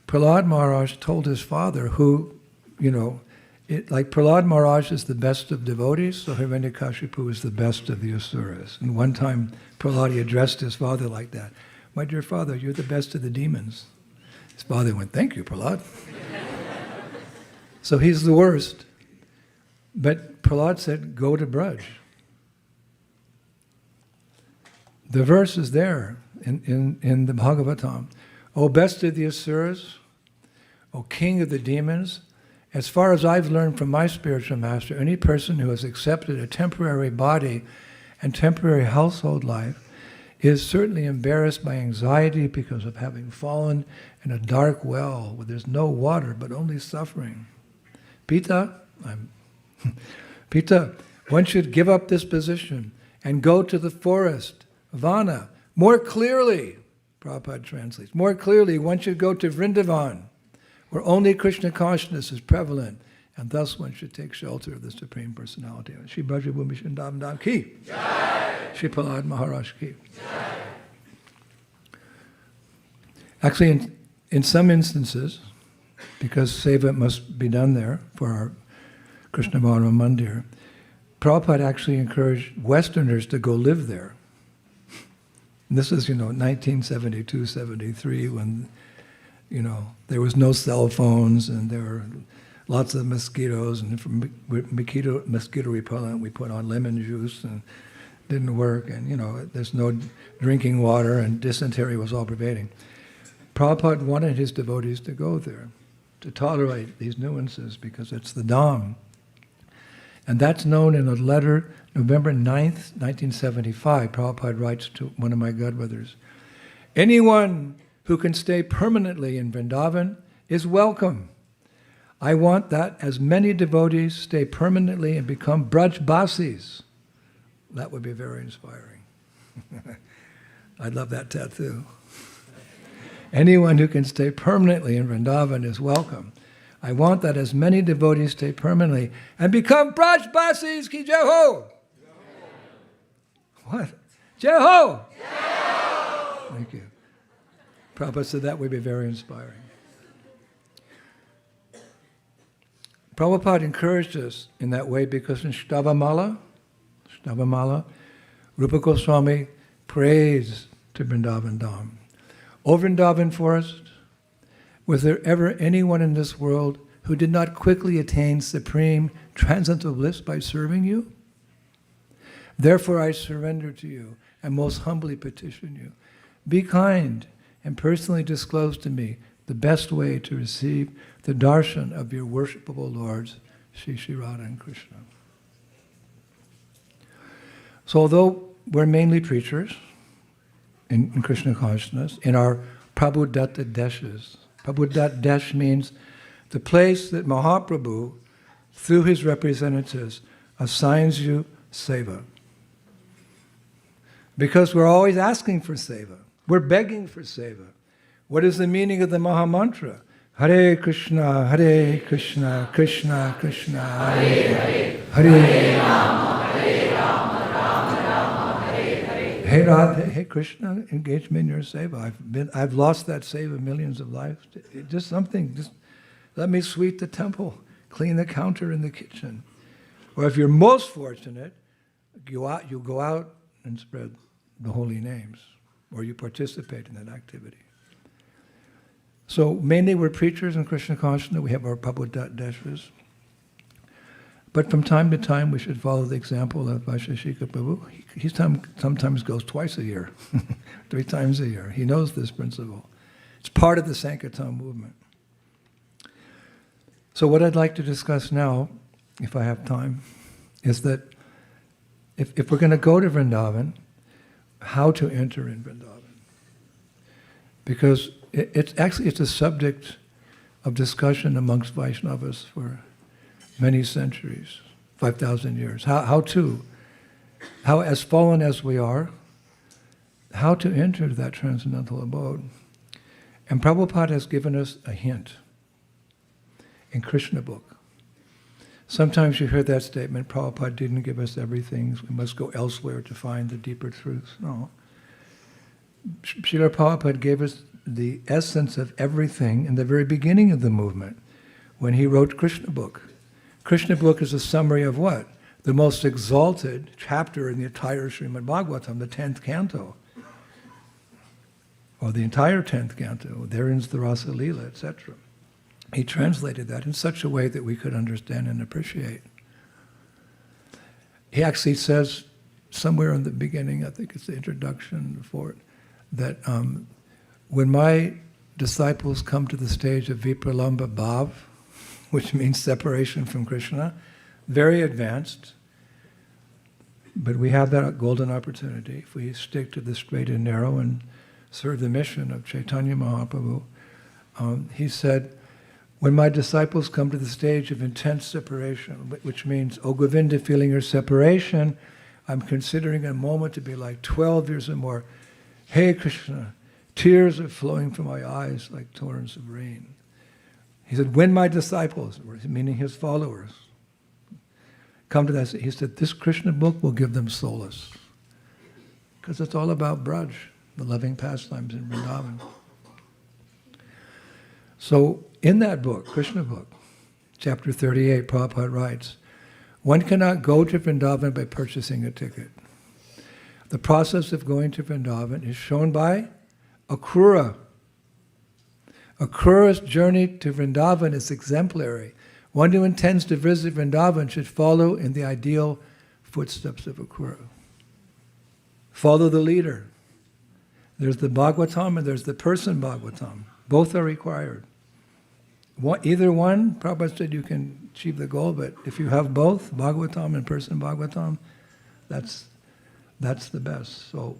Prahlad Maharaj told his father, who, like Prahlad Maharaj is the best of devotees, so Hiranyakashipu is the best of the asuras. And one time, Prahlad addressed his father like that. My dear father, you're the best of the demons. His father went, thank you, Prahlad. So he's the worst. But Prahlad said, go to Braj. The verse is there in the Bhagavatam. O best of the asuras, O king of the demons, as far as I've learned from my spiritual master, any person who has accepted a temporary body and temporary household life is certainly embarrassed by anxiety because of having fallen in a dark well where there's no water but only suffering. Pita, I'm Pita, one should give up this position and go to the forest, Vana, more clearly. Prabhupada translates, more clearly, one should go to Vrindavan, where only Krishna consciousness is prevalent, and thus one should take shelter of the Supreme Personality. Shri Brajabhumi Shandam Ki. Shri Prahlad Maharaj Ki. Actually, in some instances, because seva must be done there for our Krishna Bharama Mandir, Prabhupada actually encouraged Westerners to go live there. And this is, 1972, 73, when, there was no cell phones and there were lots of mosquitoes, and for mosquito repellent we put on lemon juice and it didn't work, and there's no drinking water and dysentery was all pervading. Prabhupada wanted his devotees to go there, to tolerate these nuances, because it's the Dham. And that's known in a letter, November 9th, 1975, Prabhupada writes to one of my godbrothers, anyone who can stay permanently in Vrindavan is welcome. I want that as many devotees stay permanently and become Brajbasis. That would be very inspiring. I'd love that tattoo. Anyone who can stay permanently in Vrindavan is welcome. I want that as many devotees stay permanently and become Brajbasis ki jai ho. What? Jai ho! Thank you. Prabhupada said that would be very inspiring. Prabhupada encouraged us in that way because in Shtavamala, Rupa Goswami prays to Vrindavan Dham. O Vrindavan forest, was there ever anyone in this world who did not quickly attain supreme transcendental bliss by serving you? Therefore I surrender to you and most humbly petition you. Be kind and personally disclose to me the best way to receive the darshan of your worshipable lords, Shri Shri Radha and Krishna. So although we're mainly preachers in Krishna consciousness, in our Prabhudatta Deshes, Prabhudatta Desh means the place that Mahaprabhu, through his representatives, assigns you seva. Because we're always asking for seva. We're begging for seva. What is the meaning of the Maha Mantra? Hare Krishna, Krishna Krishna, Hare Hare, Hare Rama, Rama Rama, Hare Hare. Hey Radha, hey Krishna, engage me in your seva. I've lost that seva millions of lives. Just let me sweep the temple, clean the counter in the kitchen. Or if you're most fortunate, you go out and spread the holy names, or you participate in that activity. So mainly we're preachers in Krishna consciousness. We have our Prabhudatta Deshas. But from time to time, we should follow the example of Vaisheshika Prabhu. He sometimes goes twice a year, 3 times a year. He knows this principle. It's part of the Sankirtan movement. So what I'd like to discuss now, if I have time, is that if we're going to go to Vrindavan, how to enter in Vrindavan. Because it's a subject of discussion amongst Vaishnavas for many centuries, 5,000 years. How as fallen as we are, how to enter that transcendental abode. And Prabhupada has given us a hint in Krishna book. Sometimes you hear that statement, Prabhupada didn't give us everything, we must go elsewhere to find the deeper truths. No. Srila Prabhupada gave us the essence of everything in the very beginning of the movement, when he wrote Krishna book. Krishna book is a summary of what? The most exalted chapter in the entire Srimad Bhagavatam, the 10th canto. Or the entire 10th canto. Therein is the Rasa Leela, etc. He translated that in such a way that we could understand and appreciate. He actually says somewhere in the beginning, I think it's the introduction for it, that when my disciples come to the stage of Vipralamba Bhav, which means separation from Krishna, very advanced, but we have that golden opportunity if we stick to the straight and narrow and serve the mission of Chaitanya Mahaprabhu. He said, When my disciples come to the stage of intense separation, which means, O Govinda, feeling your separation, I'm considering a moment to be like 12 years or more. Hey Krishna, tears are flowing from my eyes like torrents of rain. He said, when my disciples, meaning his followers, come to that, he said, this Krishna book will give them solace. Because it's all about Braj, the loving pastimes in Vrindavan. So, in that book, Krishna book, chapter 38, Prabhupada writes, one cannot go to Vrindavan by purchasing a ticket. The process of going to Vrindavan is shown by Akrura. Akrura's journey to Vrindavan is exemplary. One who intends to visit Vrindavan should follow in the ideal footsteps of Akrura. Follow the leader. There's the Bhagavatam and there's the person Bhagavatam. Both are required. Either one, Prabhupada said you can achieve the goal, but if you have both, Bhagavatam and person Bhagavatam, that's the best. So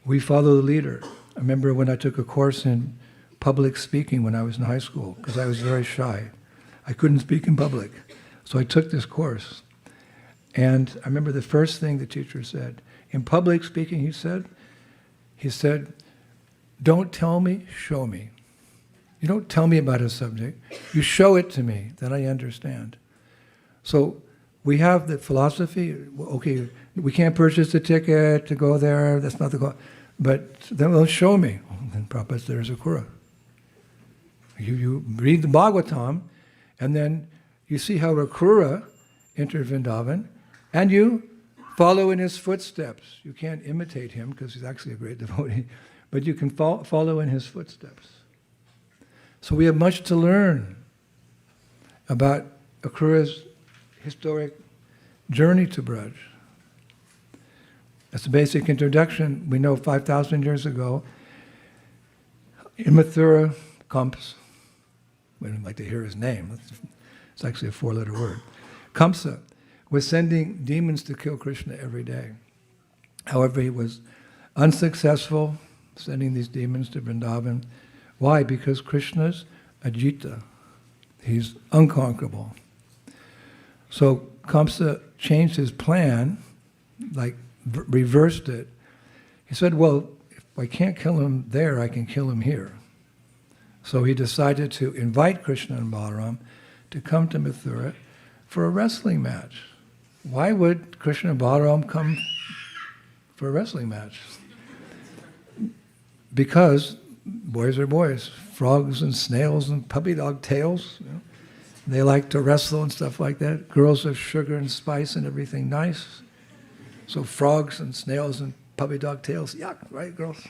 we follow the leader. I remember when I took a course in public speaking when I was in high school, because I was very shy. I couldn't speak in public. So I took this course. And I remember the first thing the teacher said. In public speaking, he said, don't tell me, show me. You don't tell me about a subject. You show it to me, then I understand. So we have the philosophy, okay, we can't purchase a ticket to go there, that's not the goal. But then they'll show me. And Prabhupada said, there's Akrura. You read the Bhagavatam, and then you see how Akrura entered Vrindavan, and you follow in his footsteps. You can't imitate him, because he's actually a great devotee, but you can follow in his footsteps. So we have much to learn about Akrura's historic journey to Braj. That's a basic introduction. We know 5,000 years ago, in Mathura, Kamsa, we don't like to hear his name, it's actually a 4-letter word. Kamsa was sending demons to kill Krishna every day. However, he was unsuccessful sending these demons to Vrindavan. Why? Because Krishna's Ajita. He's unconquerable. So Kamsa changed his plan, like reversed it. He said, well, if I can't kill him there, I can kill him here. So he decided to invite Krishna and Balaram to come to Mathura for a wrestling match. Why would Krishna and Balaram come for a wrestling match? Because boys are boys, frogs and snails and puppy dog tails. You know? They like to wrestle and stuff like that. Girls have sugar and spice and everything nice. So frogs and snails and puppy dog tails, yuck, right, girls?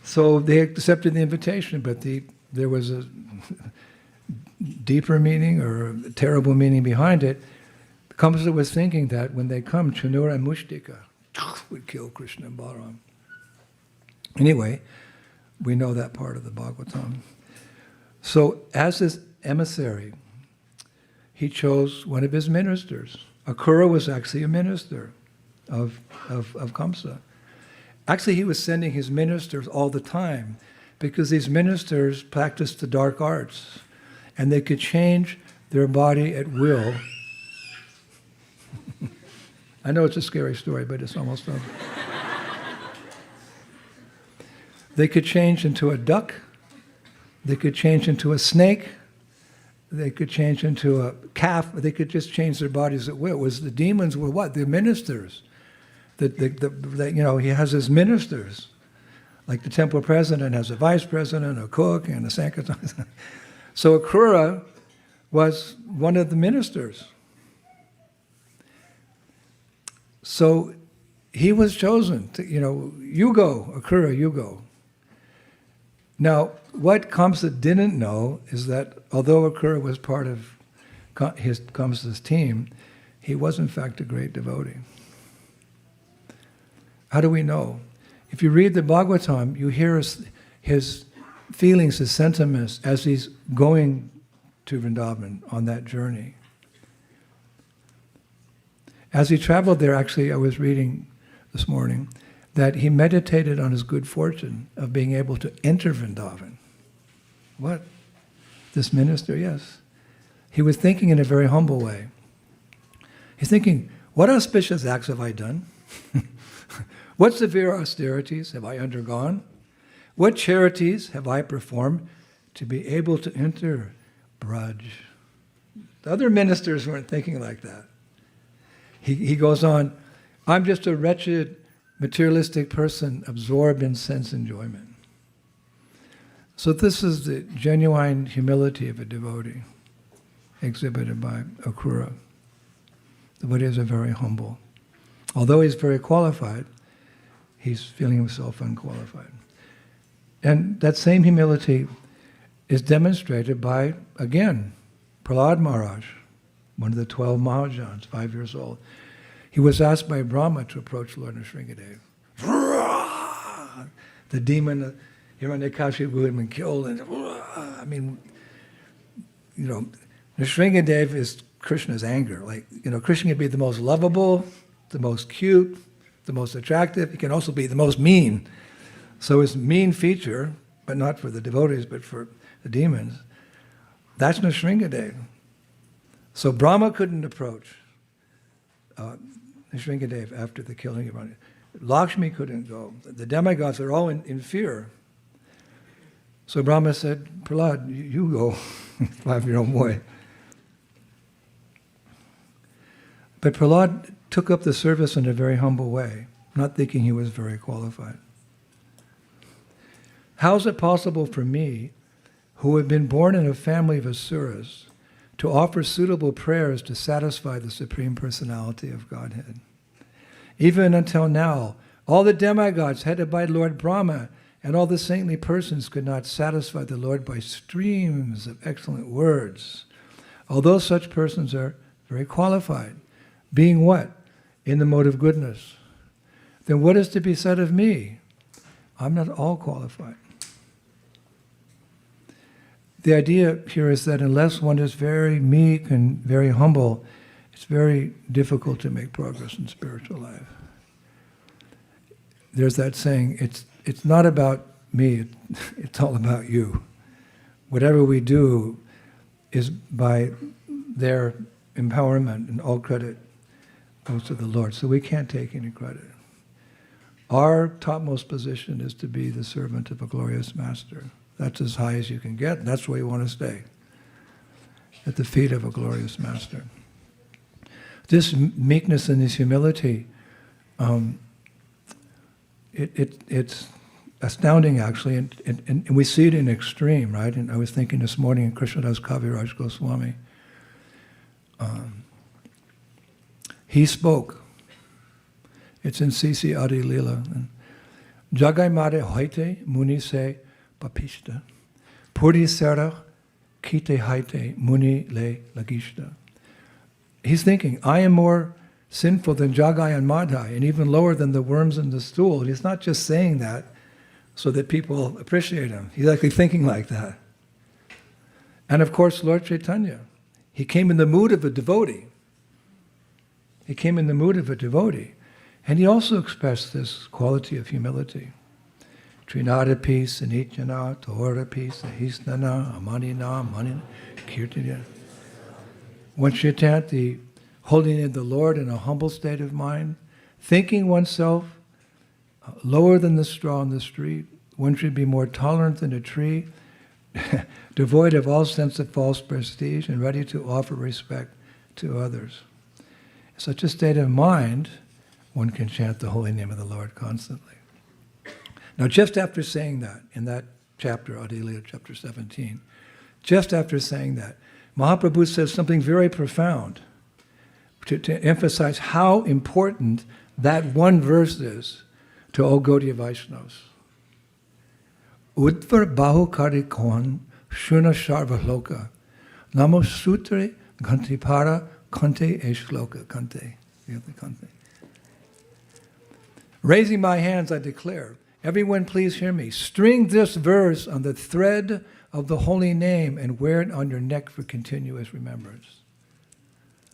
So they accepted the invitation, but there was a deeper meaning or a terrible meaning behind it. Kamsa was thinking that when they come, Chanura and Mushtika would kill Krishna and Balaram. Anyway, we know that part of the Bhagavatam. So as his emissary, he chose one of his ministers. Akrura was actually a minister of Kamsa. Actually, he was sending his ministers all the time because these ministers practiced the dark arts and they could change their body at will. I know it's a scary story, but it's almost over. They could change into a duck, they could change into a snake, they could change into a calf, they could just change their bodies at will. The demons were what? The ministers. He has his ministers. Like the temple president has a vice president, a cook, and a sankirtan. So Akrura was one of the ministers. So he was chosen to, you go, Akrura, you go. Now, what Kamsa didn't know is that although Akrura was part of Kamsa's team, he was in fact a great devotee. How do we know? If you read the Bhagavatam, you hear his feelings, his sentiments as he's going to Vrindavan on that journey. As he traveled there, actually, I was reading this morning, that he meditated on his good fortune of being able to enter Vrindavan. What? This minister? Yes. He was thinking in a very humble way. He's thinking, what auspicious acts have I done? What severe austerities have I undergone? What charities have I performed to be able to enter Braj? The other ministers weren't thinking like that. He goes on, I'm just a wretched, materialistic person absorbed in sense enjoyment. So this is the genuine humility of a devotee, exhibited by Akrura. The Buddhas are very humble. Although he's very qualified, he's feeling himself unqualified. And that same humility is demonstrated by, again, Prahlad Maharaj, one of the 12 Mahajans, 5 years old. He was asked by Brahma to approach Lord Nrsingadev. The demon, Hiranyakashipu, had been killed, and I mean, you know, Nrsingadev is Krishna's anger. Like, you know, Krishna can be the most lovable, the most cute, the most attractive. He can also be the most mean. So his mean feature, but not for the devotees, but for the demons, that's Nrsingadev. So Brahma couldn't approach Nrsingadev after the killing of Hiranyakashipu. Lakshmi couldn't go. The demigods are all in fear. So Brahma said, Prahlad, you go, 5-year-old boy. But Prahlad took up the service in a very humble way, not thinking he was very qualified. How is it possible for me, who have been born in a family of asuras, to offer suitable prayers to satisfy the Supreme Personality of Godhead? Even until now, all the demigods headed by Lord Brahma and all the saintly persons could not satisfy the Lord by streams of excellent words, although such persons are very qualified. Being what? In the mode of goodness. Then what is to be said of me? I'm not all qualified. The idea here is that unless one is very meek and very humble, it's very difficult to make progress in spiritual life. There's that saying, it's not about me, it's all about you. Whatever we do is by their empowerment, and all credit goes to the Lord. So we can't take any credit. Our topmost position is to be the servant of a glorious master. That's as high as you can get, and that's where you want to stay, at the feet of a glorious master. This meekness and this humility, it's astounding, actually, and we see it in extreme, right? And I was thinking this morning in Krishnadas Kaviraj Goswami, he spoke. It's in Sisi Adi Lila. Jagai mare hoite muni se papishta. Puri sera kite haite muni le lagishta. He's thinking, I am more sinful than Jagai and Madhai, and even lower than the worms in the stool. And he's not just saying that so that people appreciate him. He's actually thinking like that. And of course, Lord Chaitanya, he came in the mood of a devotee. He came in the mood of a devotee. And he also expressed this quality of humility. Trinada peace, Anityana, Tahora peace, Ahisnana, Amanina, Manina, Kirtana. One should chant the holy name of the Lord in a humble state of mind, thinking oneself lower than the straw in the street. One should be more tolerant than a tree, devoid of all sense of false prestige, and ready to offer respect to others. In such a state of mind, one can chant the holy name of the Lord constantly. Now, just after saying that, in that chapter, Adilya, chapter 17, just after saying that, Mahaprabhu says something very profound to emphasize how important that one verse is to all Gaudiya Vaishnavas. Udvar bahu kari kon shuna sharva loka namo sutre gantipara kante eshloka kante. Raising my hands, I declare, everyone please hear me. String this verse on the thread of the holy name and wear it on your neck for continuous remembrance.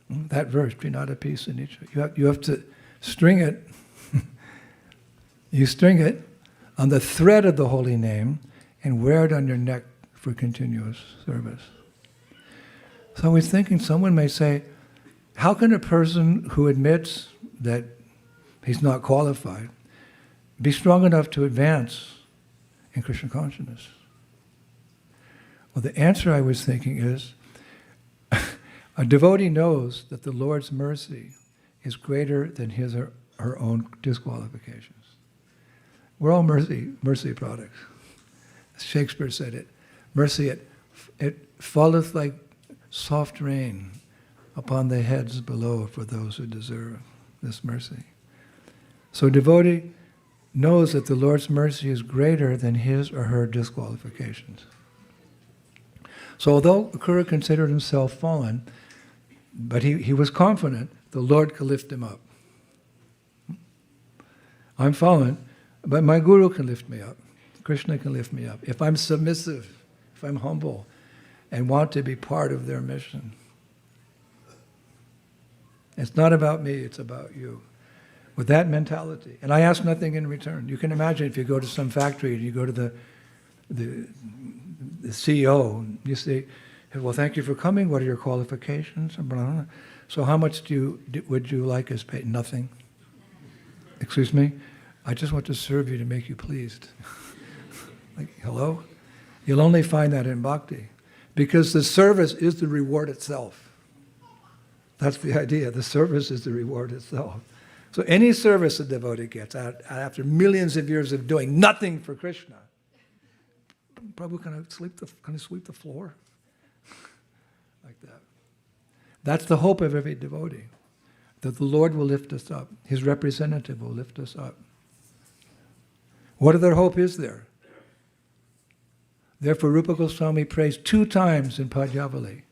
That verse, Trinada Pisa Nitra. You have to string it. You string it on the thread of the holy name and wear it on your neck for continuous service. So I was thinking, someone may say, how can a person who admits that he's not qualified be strong enough to advance in Krishna consciousness? Well, the answer I was thinking is, a devotee knows that the Lord's mercy is greater than his or her own disqualifications. We're all mercy products. Shakespeare said it. Mercy, it falleth like soft rain upon the heads below for those who deserve this mercy. So a devotee knows that the Lord's mercy is greater than his or her disqualifications. So although Akura considered himself fallen, but he was confident the Lord could lift him up. I'm fallen, but my Guru can lift me up. Krishna can lift me up. If I'm submissive, if I'm humble, and want to be part of their mission. It's not about me, it's about you. With that mentality. And I ask nothing in return. You can imagine if you go to some factory and you go to the CEO, and you say, well, thank you for coming. What are your qualifications? So how much would you like us paid? Nothing. Excuse me? I just want to serve you to make you pleased. Like, hello? You'll only find that in bhakti. Because the service is the reward itself. That's the idea. The service is the reward itself. So any service a devotee gets after millions of years of doing nothing for Krishna, Prabhu, can I sweep the floor? Like that. That's the hope of every devotee, that the Lord will lift us up. His representative will lift us up. What other hope is there? Therefore, Rupa Goswami prays 2 times in Padyavali.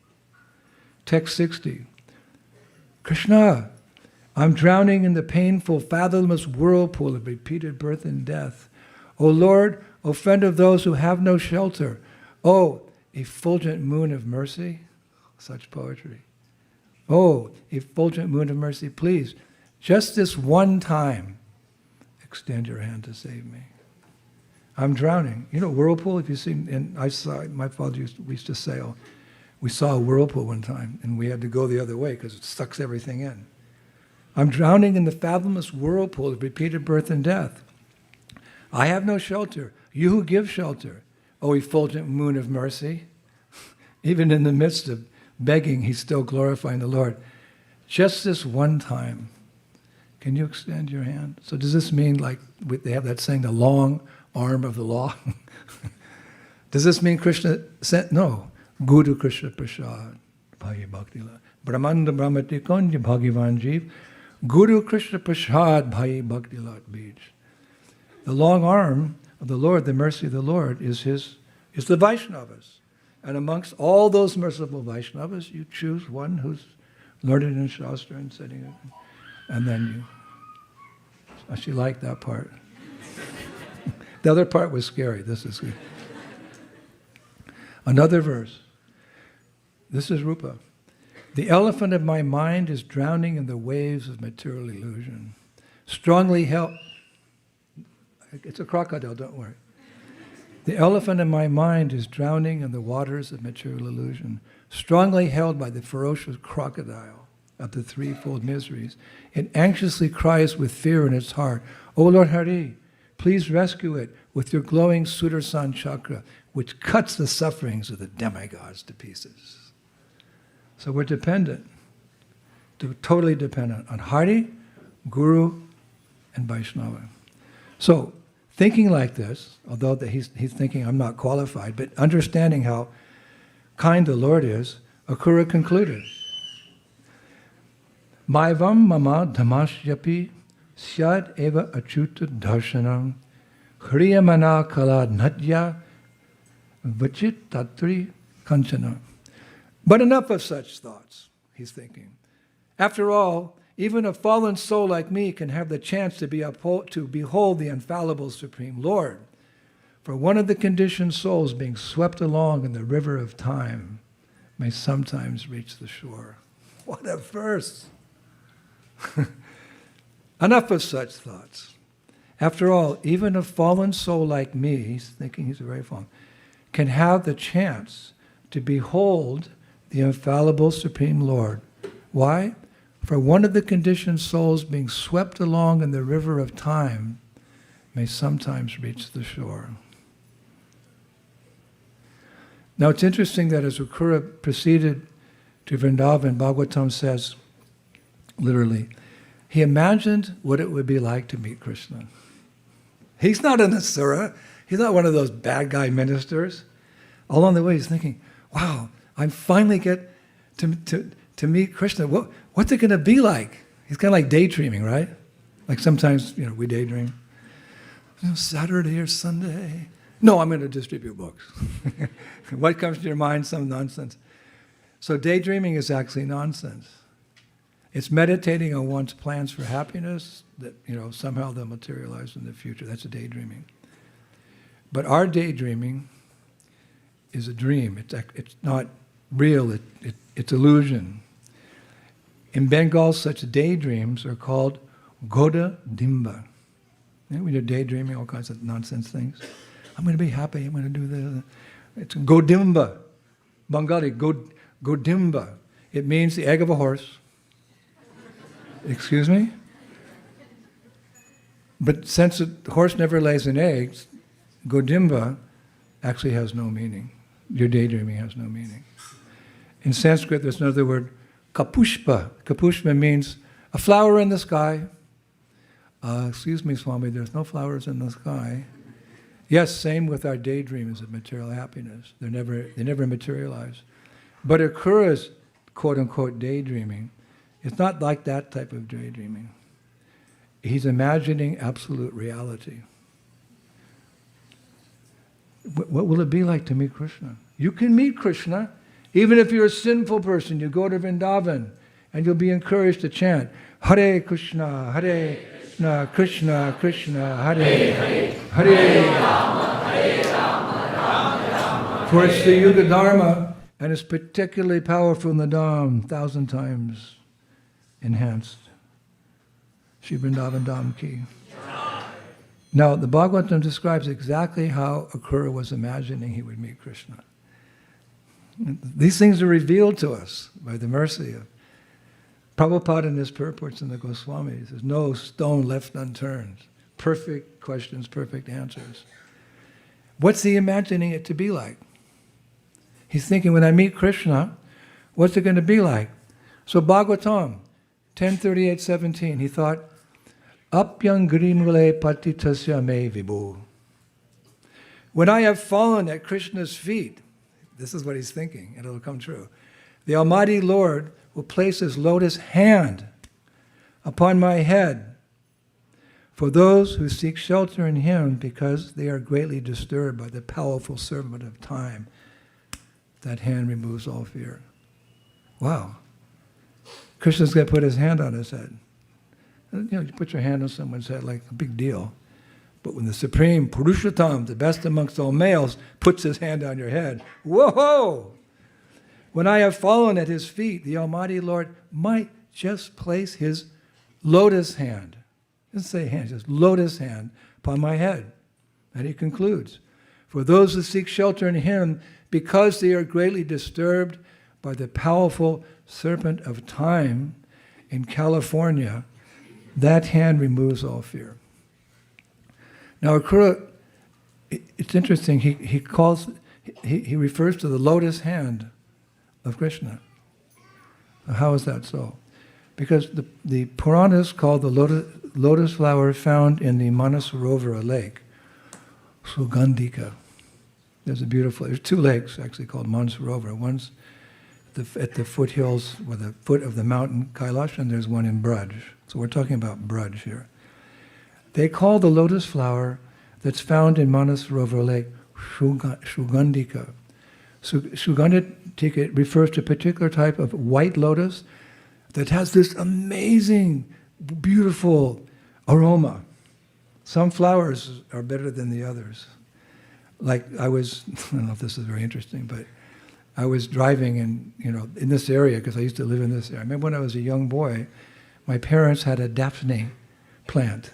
Text 60. Krishna, I'm drowning in the painful, fathomless whirlpool of repeated birth and death. O Lord, O friend of those who have no shelter, O effulgent moon of mercy, such poetry. O effulgent moon of mercy, please, just this one time, extend your hand to save me. I'm drowning. You know, whirlpool, if you've seen, and I saw, my father we used to sail. We saw a whirlpool one time, and we had to go the other way because it sucks everything in. I'm drowning in the fathomless whirlpool of repeated birth and death. I have no shelter. You who give shelter, O effulgent moon of mercy. Even in the midst of begging, he's still glorifying the Lord. Just this one time, can you extend your hand? So does this mean, like they have that saying, the long arm of the law? Does this mean Krishna sent? No. Guru Krishna Prasad, Bhagi Bhakti La. Brahmanda Brahmati Konja Bhagavan Jeev. Guru Krishna Prasad, Bhagi Bhakti La Bij. The long arm of the Lord, the mercy of the Lord, is the Vaishnavas. And amongst all those merciful Vaishnavas, you choose one who's learned in Shastra and setting it. And then you. She liked that part. The other part was scary. This is good. Another verse. This is Rupa. The elephant of my mind is drowning in the waves of material illusion. Strongly held. It's a crocodile, don't worry. The elephant in my mind is drowning in the waters of material illusion, strongly held by the ferocious crocodile of the threefold miseries. It anxiously cries with fear in its heart, O Lord Hari, please rescue it with your glowing Sudarshan chakra, which cuts the sufferings of the demigods to pieces. So we're totally dependent on Hari, Guru, and Vaishnava. So, thinking like this, although he's thinking I'm not qualified, but understanding how kind the Lord is, Akura concluded, Maivam mama dhamasyapi syad eva achuta darshanam hriyamana kala natya vachit tatri kanchana. But enough of such thoughts, he's thinking. After all, even a fallen soul like me can have the chance to behold the infallible Supreme Lord. For one of the conditioned souls being swept along in the river of time may sometimes reach the shore. What a verse! Enough of such thoughts. After all, even a fallen soul like me, he's thinking he's very fallen, can have the chance to behold the infallible Supreme Lord. Why? For one of the conditioned souls being swept along in the river of time may sometimes reach the shore. Now it's interesting that as Akrura proceeded to Vrindavan, Bhagavatam says, literally, he imagined what it would be like to meet Krishna. He's not an asura. He's not one of those bad guy ministers. Along the way, he's thinking, wow, I finally get to meet Krishna. What's it going to be like? He's kind of like daydreaming, right? Like sometimes, we daydream. Saturday or Sunday. No, I'm going to distribute books. What comes to your mind? Some nonsense. So daydreaming is actually nonsense. It's meditating on one's plans for happiness that, somehow they'll materialize in the future. That's a daydreaming. But our daydreaming is a dream. It's not real. It's illusion. In Bengal, such daydreams are called Goda Dimba. When you're daydreaming, all kinds of nonsense things. I'm going to be happy. I'm going to do this. It's Godimba. Bengali, Godimba. It means the egg of a horse. Excuse me? But since the horse never lays an egg, Godimba actually has no meaning. Your daydreaming has no meaning. In Sanskrit, there's another word, kapushpa. Kapushpa means a flower in the sky. Excuse me, Swami, there's no flowers in the sky. Yes, same with our daydreams of material happiness. They never materialize. But Akrura's quote-unquote daydreaming, it's not like that type of daydreaming. He's imagining absolute reality. What will it be like to meet Krishna? You can meet Krishna. Even if you're a sinful person, you go to Vrindavan and you'll be encouraged to chant, Hare Krishna, Hare Krishna, Krishna Krishna, Hare Hare, Hare Rama, Hare Rama, Rama Rama. For it's the Yuga Dharma, and it's particularly powerful in the Dham, 1,000 times enhanced. Shri Vrindavan Dham Ki. Now, the Bhagavatam describes exactly how Akrura was imagining he would meet Krishna. These things are revealed to us by the mercy of Prabhupada in his purports in the Goswamis. There's no stone left unturned. Perfect questions, perfect answers. What's he imagining it to be like? He's thinking, when I meet Krishna, what's it going to be like? So Bhagavatam, 10:38-17, he thought, Apyang grimule patitasya me vibhu. When I have fallen at Krishna's feet, this is what he's thinking, and it'll come true. The Almighty Lord will place his lotus hand upon my head for those who seek shelter in him because they are greatly disturbed by the powerful serpent of time. That hand removes all fear. Wow. Krishna's going to put his hand on his head. You put your hand on someone's head like a big deal. But when the Supreme Purushottam, the best amongst all males, puts his hand on your head, whoa! When I have fallen at his feet, the Almighty Lord might just place his lotus hand, doesn't say hand, just lotus hand upon my head. And he concludes, for those who seek shelter in him, because they are greatly disturbed by the powerful serpent of time in California, that hand removes all fear. Now, Akrura, it's interesting, he refers to the lotus hand of Krishna. How is that so? Because the Puranas call the lotus flower found in the Manasarovara lake, Sugandhika. There's two lakes actually called Manasarovara. One's at the foothills, or the foot of the mountain Kailash, and there's one in Braj. So we're talking about Braj here. They call the lotus flower that's found in Manasarovara lake Sugandhika. Sugandhika refers to a particular type of white lotus that has this amazing, beautiful aroma. Some flowers are better than the others. Like I don't know if this is very interesting, but I was driving in this area, because I used to live in this area. I remember when I was a young boy, my parents had a daphne plant,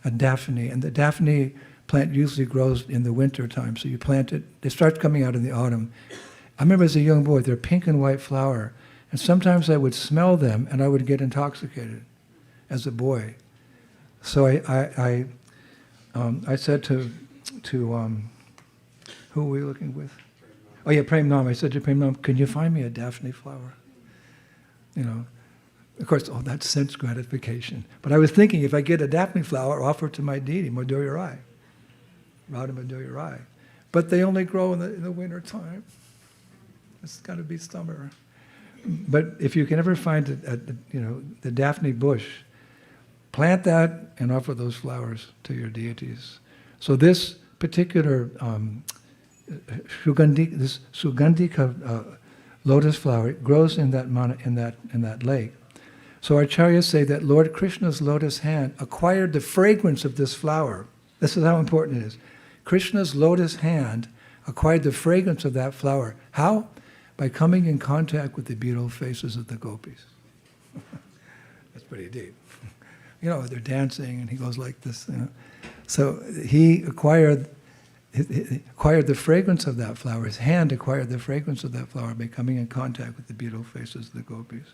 and the daphne plant usually grows in the winter time. So you plant it, they start coming out in the autumn. I remember as a young boy, they're pink and white flower. And sometimes I would smell them and I would get intoxicated as a boy. So I said to who were we looking with? Oh yeah, Prem Nam. I said to Prem Nam, can you find me a Daphne flower? You know, of course, that's sense gratification. But I was thinking, if I get a Daphne flower, offer it to my deity, Madhurya Radha Madhurya Rai. But they only grow in the winter time. It's got to be summer. But if you can ever find the Daphne bush, plant that and offer those flowers to your deities. So this particular Sugandhika lotus flower grows in that lake. So acharyas say that Lord Krishna's lotus hand acquired the fragrance of this flower. This is how important it is. Krishna's lotus hand acquired the fragrance of that flower. How? By coming in contact with the beautiful faces of the gopis. That's pretty deep. You know, they're dancing and he goes like this. You know. So he acquired the fragrance of that flower. His hand acquired the fragrance of that flower by coming in contact with the beautiful faces of the gopis.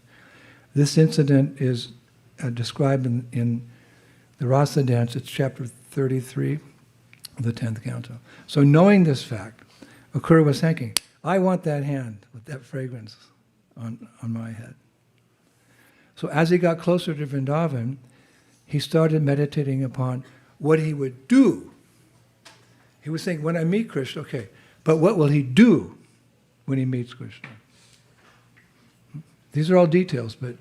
This incident is described in the Rasa dance. It's chapter 33 of the 10th canto. So knowing this fact, Akrura was thinking, I want that hand with that fragrance on my head. So as he got closer to Vrindavan, he started meditating upon what he would do. He was saying, when I meet Krishna, okay, but what will he do when he meets Krishna? These are all details, but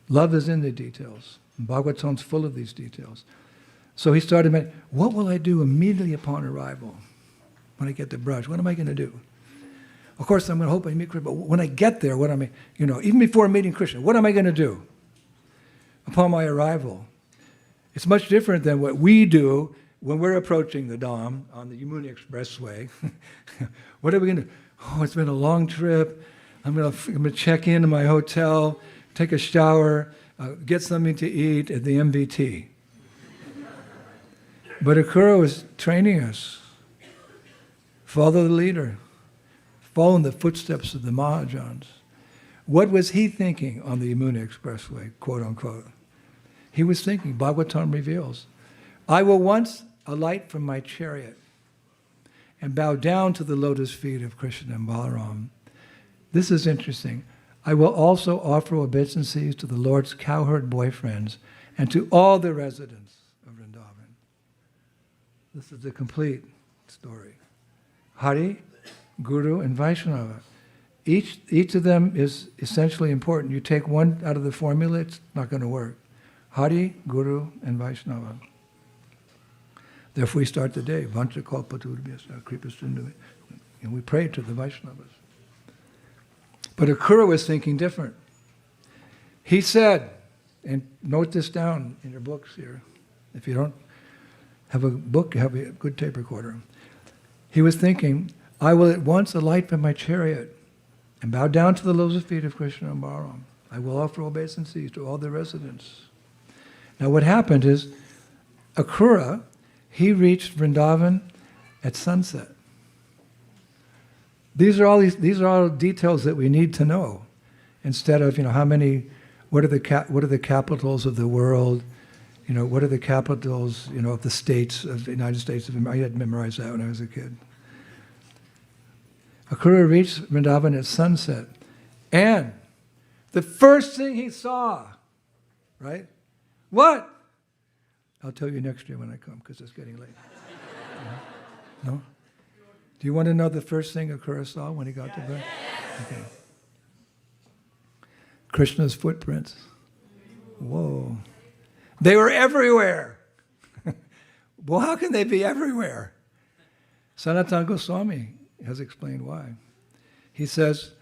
love is in the details. Bhagavatam's full of these details. So he started meditating, what will I do immediately upon arrival? When I get to Braj, what am I going to do? Of course, I'm going to hope I meet Krishna, but when I get there, what am I, even before meeting Krishna, what am I going to do upon my arrival? It's much different than what we do when we're approaching the Dham on the Yamuna Expressway. What are we going to do? Oh, it's been a long trip. I'm going to check into my hotel, take a shower, get something to eat at the MBT. But Akrura was training us. Follow the leader. Follow in the footsteps of the Mahajans. What was he thinking on the Yamuna Expressway, quote unquote? He was thinking, Bhagavatam reveals, I will once alight from my chariot and bow down to the lotus feet of Krishna and Balaram. This is interesting. I will also offer obeisances to the Lord's cowherd boyfriends and to all the residents of Vrindavan. This is the complete story. Hari, Guru, and Vaishnava. Each of them is essentially important. You take one out of the formula, it's not going to work. Hari, Guru, and Vaishnava. Therefore we start the day. Vancha kalpatudabhyasya kripasindhu. And we pray to the Vaishnavas. But Akrura was thinking different. He said, and note this down in your books here. If you don't have a book, you have a good tape recorder. He was thinking, I will at once alight from my chariot and bow down to the lotus feet of Krishna and Balaram. I will offer obeisances to all the residents. Now what happened is, Akrura, he reached Vrindavan at sunset. These are all details that we need to know, instead of what are the capitals of the world, what are the capitals of the states of the United States of America. I had memorized that when I was a kid. Akrura reached Vrindavan at sunset, and the first thing he saw, right? What? I'll tell you next year when I come, because it's getting late. No? Do you want to know the first thing Akrura saw when he got to Braj? Okay. Krishna's footprints. Whoa. They were everywhere. Well, how can they be everywhere? Sanatana Goswami has explained why. He says,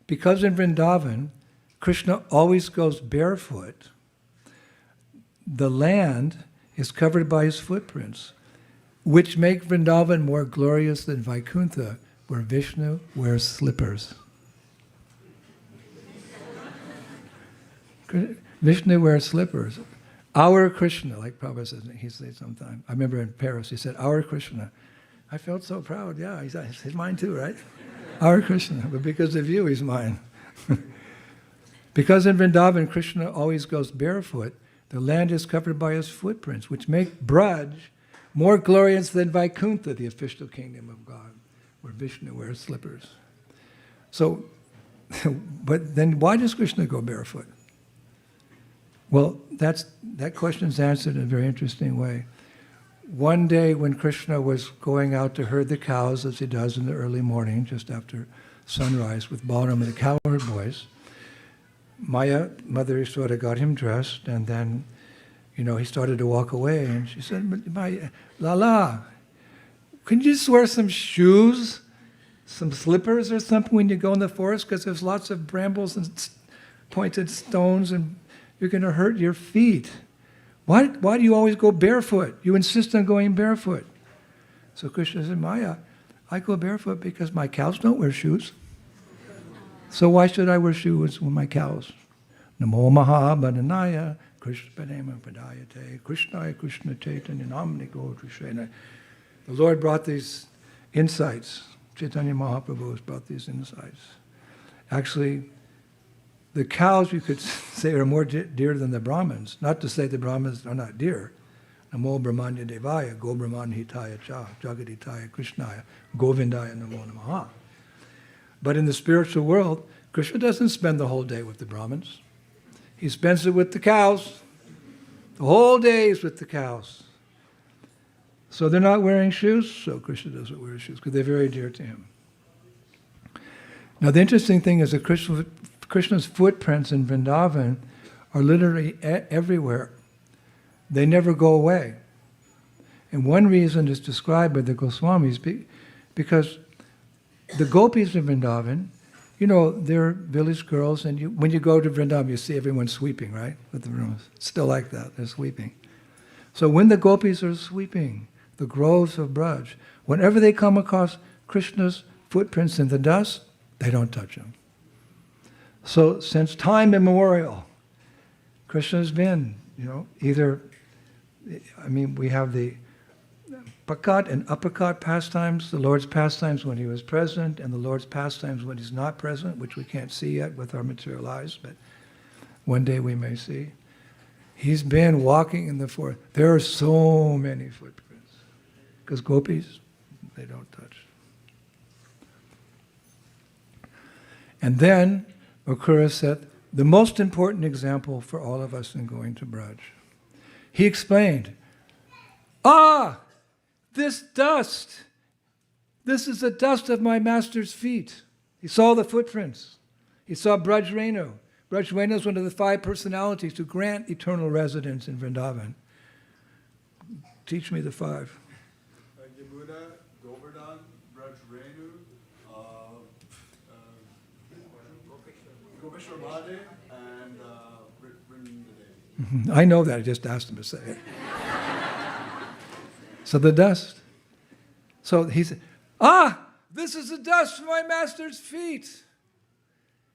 because in Vrindavan, Krishna always goes barefoot, the land is covered by his footprints, which make Vrindavan more glorious than Vaikuntha, where Vishnu wears slippers. Vishnu wears slippers. Our Krishna, like Prabhupada says, he said sometime. I remember in Paris, he said, our Krishna. I felt so proud. Yeah, he's mine too, right? Our Krishna. But because of you, he's mine. Because in Vrindavan, Krishna always goes barefoot, the land is covered by his footprints, which make Braj more glorious than Vaikuntha, the official kingdom of God, where Vishnu wears slippers. So, but then why does Krishna go barefoot? Well, that question is answered in a very interesting way. One day when Krishna was going out to herd the cows, as he does in the early morning, just after sunrise, with Balaram and the cowherd boys, Maya, Mother Yashoda, got him dressed, and then, he started to walk away, and she said, "But Maya, Lala, can you just wear some shoes, some slippers or something when you go in the forest? Because there's lots of brambles and pointed stones, and you're going to hurt your feet. Why do you always go barefoot? You insist on going barefoot." So Krishna said, "Maya, I go barefoot because my cows don't wear shoes. So why should I wear shoes with my cows? Namo Mahabhadanaya, Krishna Padema Padayate, Krishna Krishna Chaitanya Namni Go Krishna." The Lord brought these insights. Chaitanya Mahaprabhu has brought these insights. Actually, the cows, you could say, are more dear than the Brahmins. Not to say the Brahmins are not dear. Namo Brahmanya Devaya, Go Brahman Hitaya Cha, Jagaditaya Krishnaya, Govindaya Namo Namaha. But in the spiritual world, Krishna doesn't spend the whole day with the Brahmins. He spends it with the cows. The whole day is with the cows. So they're not wearing shoes, so Krishna doesn't wear shoes, because they're very dear to him. Now the interesting thing is that Krishna's footprints in Vrindavan are literally everywhere. They never go away. And one reason is described by the Goswamis, because the gopis of Vrindavan, they're village girls, and when you go to Vrindavan, you see everyone sweeping, right? With the rooms. It's still like that, they're sweeping. So when the gopis are sweeping the groves of Braj, whenever they come across Krishna's footprints in the dust, they don't touch them. So since time immemorial, Krishna has been, we have the pakat and apakat pastimes, the Lord's pastimes when he was present, and the Lord's pastimes when he's not present, which we can't see yet with our material eyes, but one day we may see. He's been walking in the forest. There are so many footprints. Because gopis, they don't touch. And then, Okura said, the most important example for all of us in going to Braj. He explained, this dust, this is the dust of my master's feet. He saw the footprints. He saw Braj Renu. Braj Renu is one of the 5 personalities to grant eternal residence in Vrindavan. Teach me the 5. Yamuna, Govardhan, Braj Renu, Gopeshwar Mahadev, and Vrindavan. I know that, I just asked him to say it. So the dust. So he said, this is the dust from my master's feet.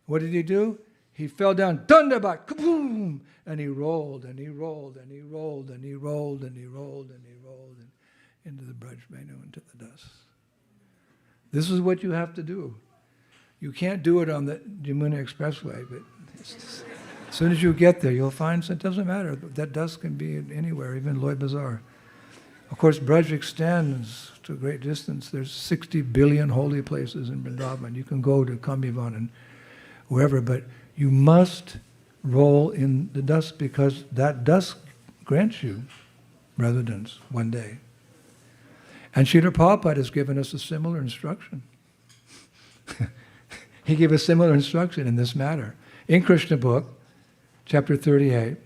What did he do? He fell down, dundabat, kaboom! And he rolled, and he rolled, and he rolled, and he rolled, and he rolled, and he rolled, and into the Braj Renu, into the dust. This is what you have to do. You can't do it on the Yamuna Expressway, but as soon as you get there, you'll find it doesn't matter. That dust can be anywhere, even Loy Bazaar. Of course, Braj extends to a great distance. There's 60 billion holy places in Vrindavan. You can go to Kambivan and wherever, but you must roll in the dust because that dust grants you residence one day. And Srila Prabhupada has given us a similar instruction. He gave a similar instruction in this matter. In Krishna book, chapter 38,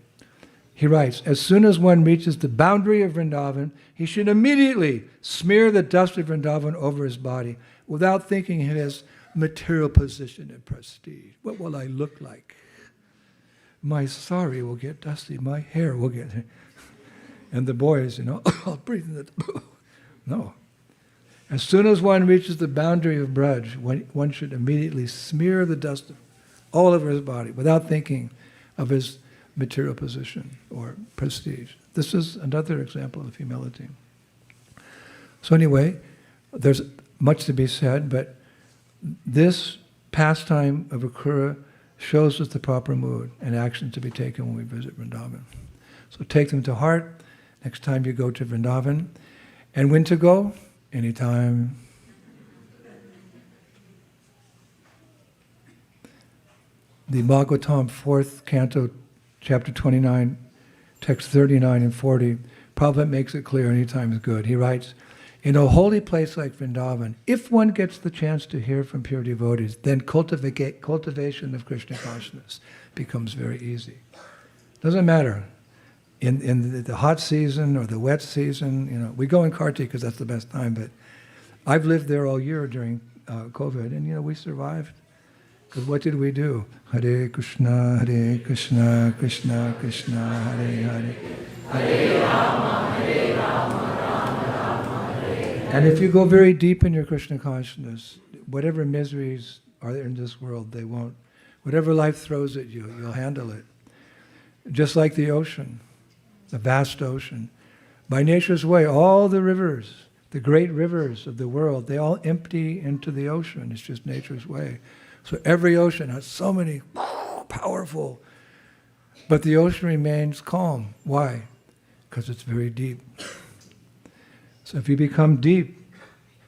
he writes, as soon as one reaches the boundary of Vrindavan, he should immediately smear the dust of Vrindavan over his body without thinking of his material position and prestige. What will I look like? My sari will get dusty, my hair will get... And the boys, I'll breathe in the... No. As soon as one reaches the boundary of Braj, one should immediately smear the dust all over his body without thinking of his material position or prestige. This is another example of humility. So anyway, there's much to be said, but this pastime of Akura shows us the proper mood and action to be taken when we visit Vrindavan. So take them to heart next time you go to Vrindavan. And when to go? Anytime. The Bhagavatam, 4th canto, chapter 29, text 39 and 40, Prabhupada makes it clear anytime is good. He writes, in a holy place like Vrindavan, if one gets the chance to hear from pure devotees, then cultivation of Krishna consciousness becomes very easy. Doesn't matter. In the hot season or the wet season, we go in Kartik because that's the best time, but I've lived there all year during COVID, and we survived. Because what did we do? Hare Krishna, Krishna Krishna, Hare Hare. Hare Rama, Rama Rama, Hare. And if you go very deep in your Krishna consciousness, whatever miseries are there in this world, they won't. Whatever life throws at you, you'll handle it. Just like the ocean, the vast ocean. By nature's way, all the rivers, the great rivers of the world, they all empty into the ocean. It's just nature's way. So every ocean has so many powerful, but the ocean remains calm. Why? Because it's very deep. So if you become deep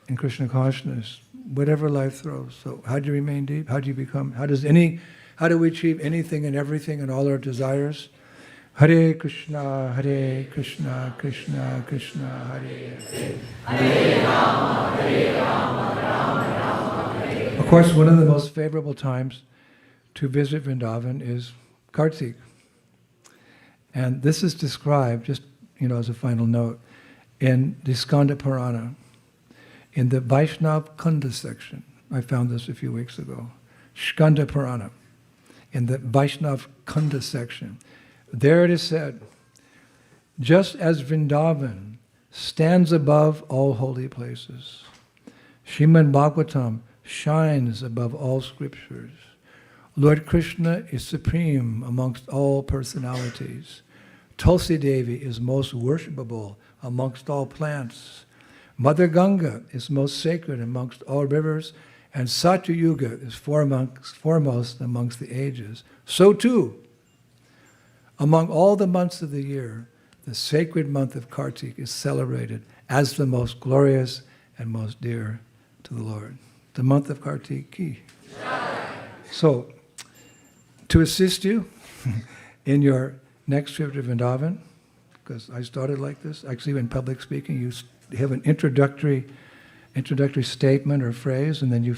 in Krishna consciousness, whatever life throws. So how do you remain deep? How do we achieve anything and everything and all our desires? Hare Krishna, Krishna Krishna, Hare Hare. Hare Rama, Rama Rama, Hare. Of course, one of the most favorable times to visit Vrindavan is Kartik. And this is described, just as a final note, in the Skanda Purana, in the Vaishnav Kunda section. I found this a few weeks ago. Skanda Purana, in the Vaishnav Kunda section. There it is said, just as Vrindavan stands above all holy places, Srimad Bhagavatam shines above all scriptures. Lord Krishna is supreme amongst all personalities. Tulsi Devi is most worshipable amongst all plants. Mother Ganga is most sacred amongst all rivers, and Satyuga is foremost amongst the ages. So too, among all the months of the year, the sacred month of Kartik is celebrated as the most glorious and most dear to the Lord. The month of Kartik ki. So, to assist you in your next trip to Vrindavan, because I started like this, actually in public speaking, you have an introductory statement or phrase, and then you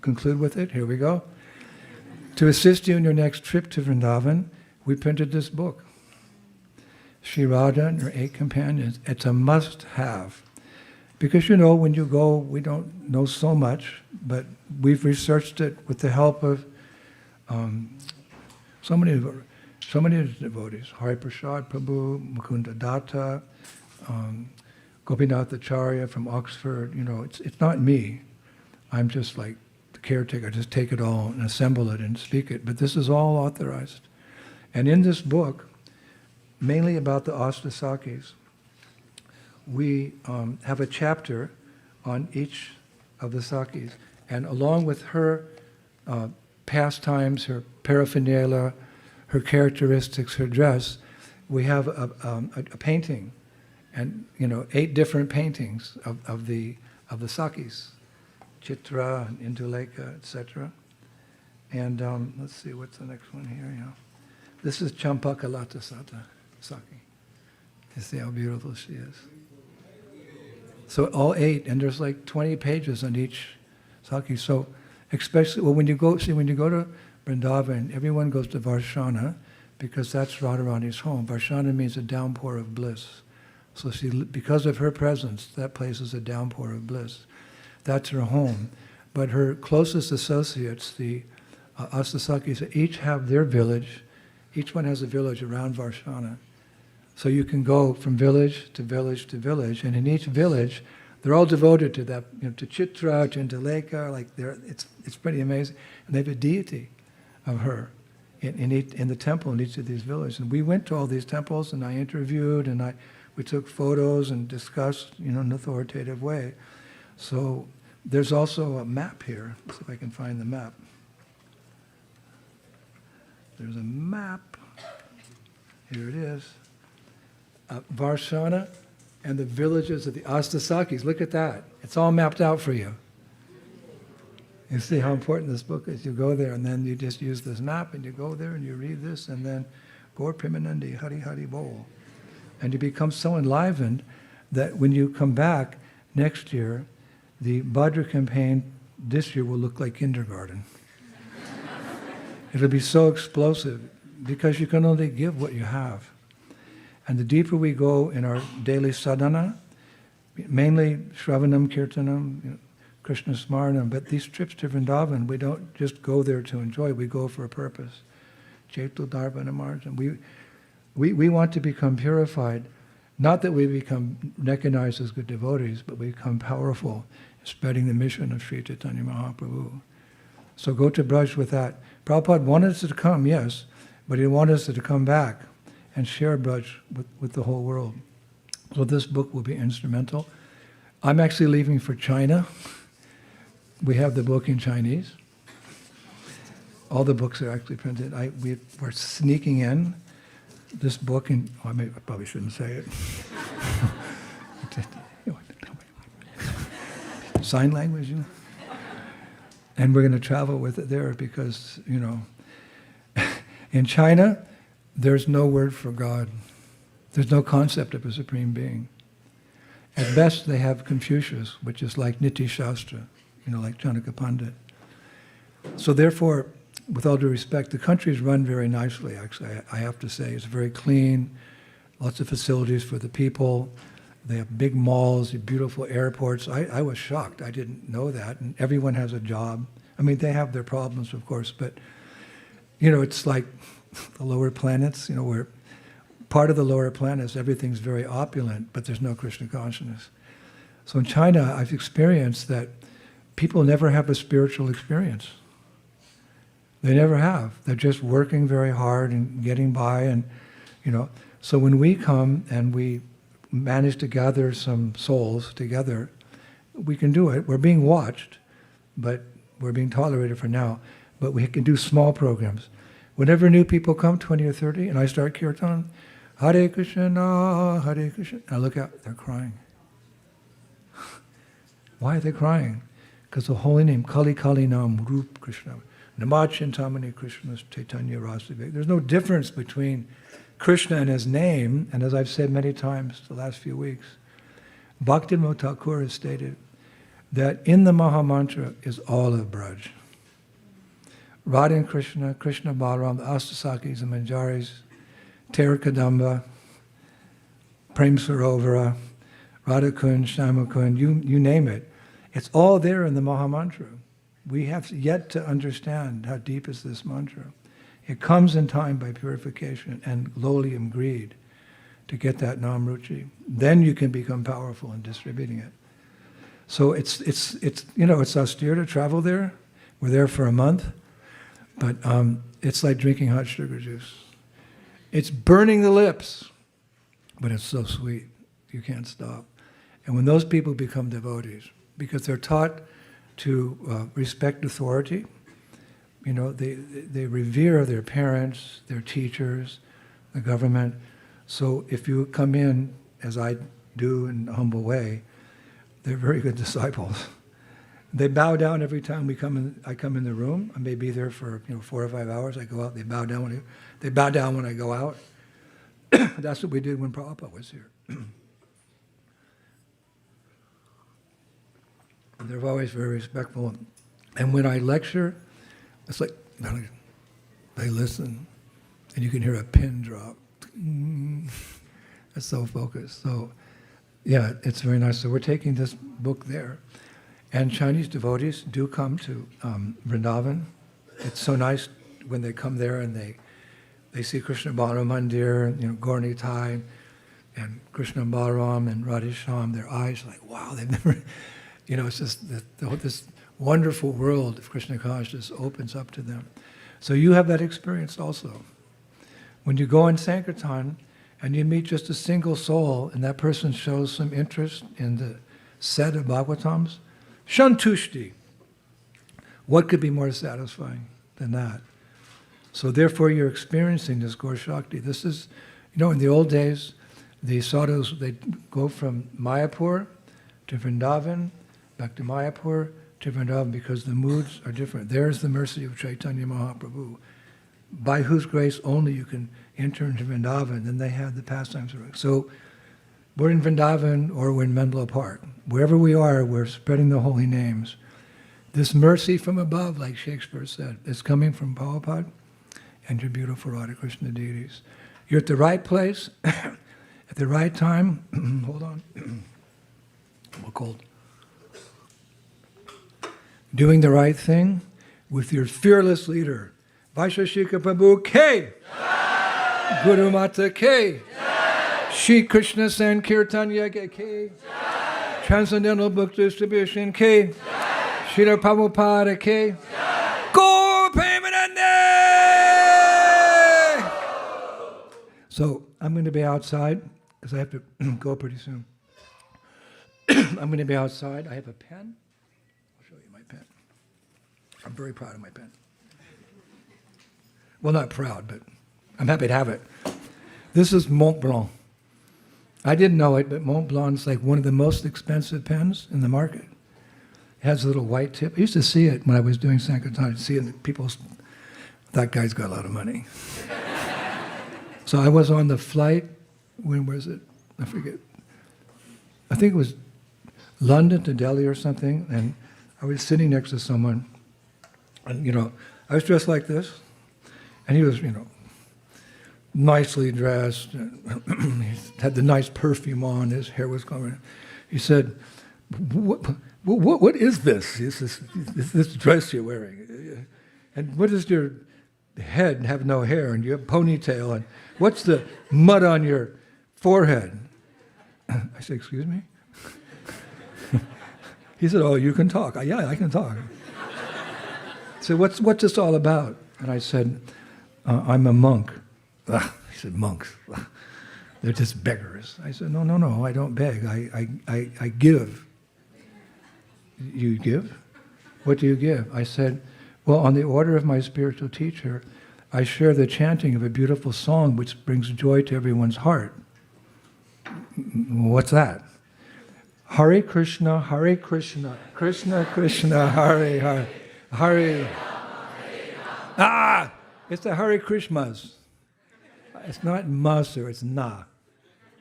conclude with it. Here we go. To assist you in your next trip to Vrindavan, we printed this book, Sri Radha and Her 8 Companions. It's a must-have. Because, when you go, we don't know so much, but we've researched it with the help of so many devotees. Hari Prasad Prabhu, Mukunda Datta, Gopinath Acharya from Oxford. It's not me. I'm just like the caretaker. I just take it all and assemble it and speak it. But this is all authorized. And in this book, mainly about the Astasakis, we have a chapter on each of the Sakis. And along with her pastimes, her paraphernalia, her characteristics, her dress, we have a painting, and 8 different paintings of the Sakis, Chitra, and Indulekha, etc. And let's see, what's the next one here? Yeah. This is Champakalata Saki. You see how beautiful she is. So all 8, and there's like 20 pages on each Saki. So especially, when you go to Vrindavan, everyone goes to Varshana because that's Radharani's home. Varshana means a downpour of bliss. So because of her presence, that place is a downpour of bliss. That's her home. But her closest associates, the Astasakis, each have their village. Each one has a village around Varshana. So you can go from village to village to village, and in each village, they're all devoted to that, to Chitra, to Indulekha, it's pretty amazing. And they have a deity of her in the temple in each of these villages. And we went to all these temples, and I interviewed, and we took photos and discussed, in an authoritative way. So there's also a map here. Let's see if I can find the map. There's a map. Here it is. Varshana and the villages of the Astasakis. Look at that. It's all mapped out for you. You see how important this book is. You go there, and then you just use this map, and you go there, and you read this, and then Gaur Premanandi, Hari Hari Bol. And you become so enlivened that when you come back next year, the Bhadra campaign this year will look like kindergarten. It'll be so explosive because you can only give what you have. And the deeper we go in our daily sadhana, mainly Shravanam, Kirtanam, Krishna Smaranam, but these trips to Vrindavan, we don't just go there to enjoy, we go for a purpose. Chetu Dharvana Marjan. We want to become purified, not that we become recognized as good devotees, but we become powerful in spreading the mission of Sri Chaitanya Mahaprabhu. So go to Braj with that. Prabhupada wanted us to come, yes, but he wanted us to come back and share Braj with the whole world. So this book will be instrumental. I'm actually leaving for China. We have the book in Chinese. All the books are actually printed. We're sneaking in this book, and I probably shouldn't say it. Sign language, And we're going to travel with it there because, in China, there's no word for God. There's no concept of a supreme being. At best, they have Confucius, which is like Niti Shastra, like Chanaka Pandit. So therefore, with all due respect, the country is run very nicely, actually, I have to say. It's very clean, lots of facilities for the people. They have big malls, beautiful airports. I was shocked. I didn't know that. And everyone has a job. I mean, they have their problems, of course, but, it's like the lower planets, where part of the lower planets, everything's very opulent, but there's no Krishna consciousness. So in China, I've experienced that people never have a spiritual experience. They never have. They're just working very hard and getting by, and, So when we come and we manage to gather some souls together, we can do it. We're being watched, but we're being tolerated for now. But we can do small programs. Whenever new people come, 20 or 30, and I start kirtan, Hare Krishna, Hare Krishna, I look out, they're crying. Why are they crying? Because the holy name, Kali Kali Nam Rup Krishna, Namachintamani Krishna Chaitanya Rasavik. There's no difference between Krishna and his name, and as I've said many times the last few weeks, Bhaktivinoda Thakur has stated that in the Maha Mantra is all of Braj. Radha and Krishna, Krishna Balaram, the Astasakis and Manjaris, Tera Kadamba, Prem Sarovara, Radha Kund, Shama Kund, you name it. It's all there in the Maha Mantra. We have yet to understand how deep is this mantra. It comes in time by purification and lowlium greed to get that namruchi. Then you can become powerful in distributing it. So it's austere to travel there. We're there for a month, but it's like drinking hot sugar juice. It's burning the lips, but it's so sweet. You can't stop. And when those people become devotees, because they're taught to respect authority, they revere their parents, their teachers, the government. So if you come in, as I do in a humble way, they're very good disciples. They bow down every time I come in the room. I may be there for 4 or 5 hours. I go out. They bow down when I go out. That's what we did when Prabhupada was here. They're always very respectful. And when I lecture, it's like they listen, and you can hear a pin drop. It's so focused. So, yeah, it's very nice. So we're taking this book there. And Chinese devotees do come to Vrindavan. It's so nice when they come there and they see Krishna Balaram Mandir, Gaur Nitai, and Krishna Balaram and Radhesham. Their eyes are like, wow, they've never, it's just this wonderful world of Krishna consciousness opens up to them. So you have that experience also. When you go in Sankirtan and you meet just a single soul and that person shows some interest in the set of Bhagavatams, Shantushti. What could be more satisfying than that? So therefore you're experiencing this Gaur Shakti. This is, in the old days, the sadhus, they'd go from Mayapur to Vrindavan, back to Mayapur to Vrindavan, because the moods are different. There's the mercy of Chaitanya Mahaprabhu, by whose grace only you can enter into Vrindavan. Then they had the pastimes. So we're in Vrindavan or we're in Menlo Park. Wherever we are, we're spreading the holy names. This mercy from above, like Shakespeare said, is coming from Prabhupada and your beautiful Radha Krishna deities. You're at the right place, at the right time. Hold on. I'm cold. Doing the right thing with your fearless leader. Vaishashika Prabhu K. Guru Mata K. Shri Krishna Sankirtan K. Transcendental Book Distribution K. Srila Prabhupada K. Gaur Premanande! So I'm going to be outside because I have to go pretty soon. I'm going to be outside. I have a pen. I'll show you my pen. I'm very proud of my pen. Well, not proud, but I'm happy to have it. This is Mont Blanc. I didn't know it, but Mont Blanc is like one of the most expensive pens in the market. It has a little white tip. I used to see it when I was doing Sankirtan. I'd see it, and people, that guy's got a lot of money. So I was on the flight, when was it? I forget. I think it was London to Delhi or something, and I was sitting next to someone, and I was dressed like this, and he was, nicely dressed, and he had the nice perfume on, his hair was covered. He said, what is this? This dress you're wearing? And what does your head have no hair, and you have ponytail, and what's the mud on your forehead? I said, excuse me? He said, oh, you can talk. Yeah, I can talk. I said, what's this all about? And I said, I'm a monk. He said, monks. They're just beggars. I said, no, I don't beg. I give. You give? What do you give? I said, well, on the order of my spiritual teacher, I share the chanting of a beautiful song which brings joy to everyone's heart. What's that? Hare Krishna, Krishna Krishna, Hare Hare, Hare. It's the Hare Krishmas. It's not Master, it's Na.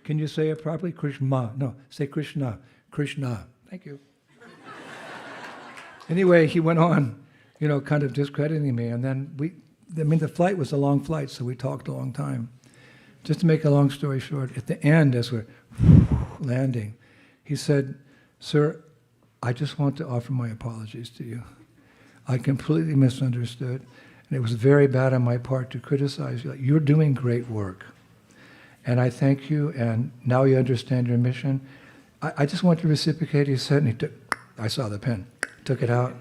Can you say it properly? Krishna. No, say Krishna. Krishna. Thank you. Anyway, he went on, kind of discrediting me. And then the flight was a long flight, so we talked a long time. Just to make a long story short, at the end, as we're landing, he said, sir, I just want to offer my apologies to you. I completely misunderstood. And it was very bad on my part to criticize you. You're doing great work. And I thank you, and now you understand your mission. I just want to reciprocate. He said, and I saw the pen, took it out.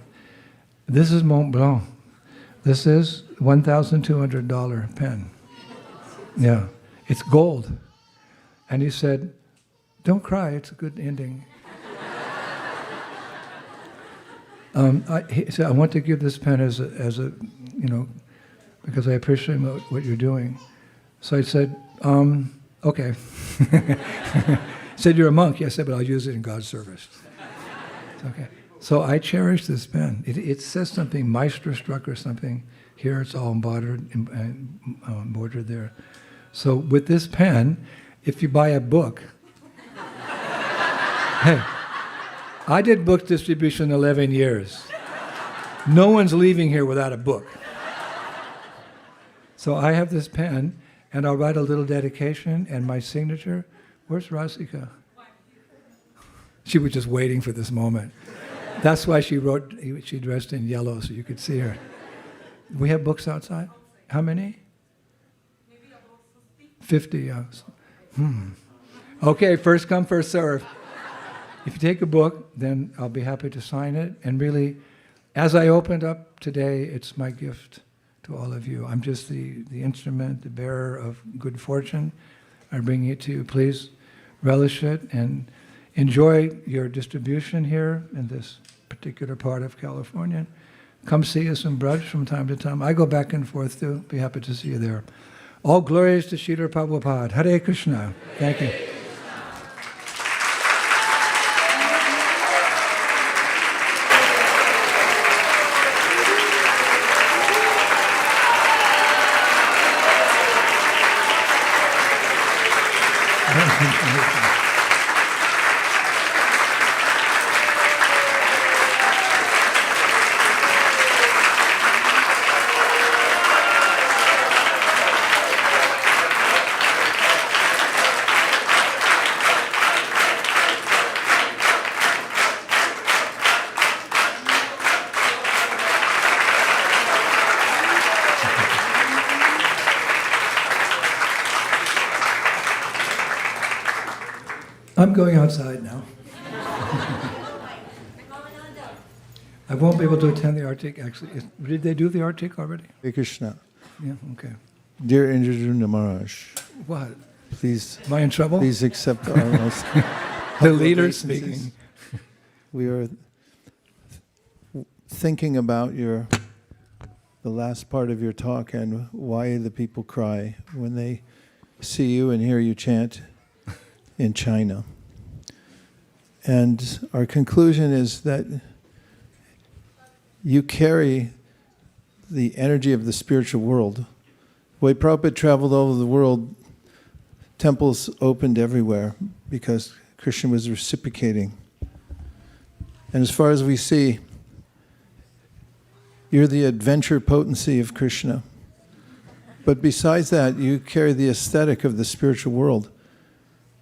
This is Mont Blanc. This is $1,200 pen. Yeah, it's gold. And he said, don't cry, it's a good ending. He said, I want to give this pen as a because I appreciate what you're doing. So I said, okay. He said, you're a monk. I said, but I'll use it in God's service. It's okay. So I cherish this pen. It says something, Meisterstruck or something. Here it's all embroidered there. So with this pen, if you buy a book, hey, I did book distribution 11 years. No one's leaving here without a book. So I have this pen, and I'll write a little dedication and my signature. Where's Rasika? She was just waiting for this moment. That's why she dressed in yellow so you could see her. We have books outside? How many? Maybe about 50. 50, yeah. Okay, first come, first serve. If you take a book, then I'll be happy to sign it. And really, as I opened up today, it's my gift to all of you. I'm just the instrument, the bearer of good fortune. I bring it to you. Please relish it and enjoy your distribution here in this particular part of California. Come see us in Braj from time to time. I go back and forth too. Be happy to see you there. All glories to Srila Prabhupada. Hare Krishna. Thank you. I'm going outside now. I won't be able to attend the Arctic, actually. Did they do the Arctic already? Hare Krishna. Yeah, okay. Dear Indradyumna Maharaj, What? please, Am I in trouble? please accept our most The leader obeisances. speaking. We are thinking about the last part of your talk and why the people cry when they see you and hear you chant in China. And our conclusion is that you carry the energy of the spiritual world. The way Prabhupada traveled all over the world, temples opened everywhere because Krishna was reciprocating. And as far as we see, you're the adventure potency of Krishna. But besides that, you carry the aesthetic of the spiritual world.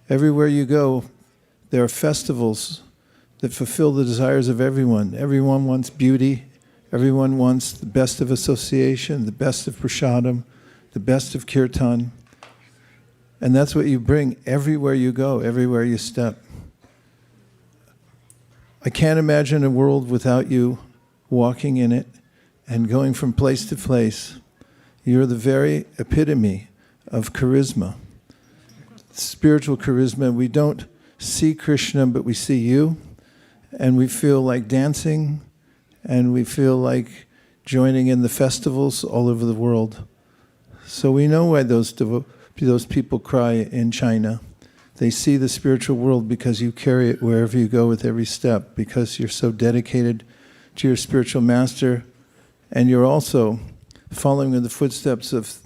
Everywhere you go, there are festivals that fulfill the desires of everyone. Everyone wants beauty. Everyone wants the best of association, the best of prasadam, the best of kirtan. And that's what you bring everywhere you go, everywhere you step. I can't imagine a world without you walking in it and going from place to place. You're the very epitome of charisma, spiritual charisma. We don't see Krishna, but we see you, and we feel like dancing, and we feel like joining in the festivals all over the world. So we know why those people cry in China. They see the spiritual world because you carry it wherever you go with every step, because you're so dedicated to your spiritual master, and you're also following in the footsteps of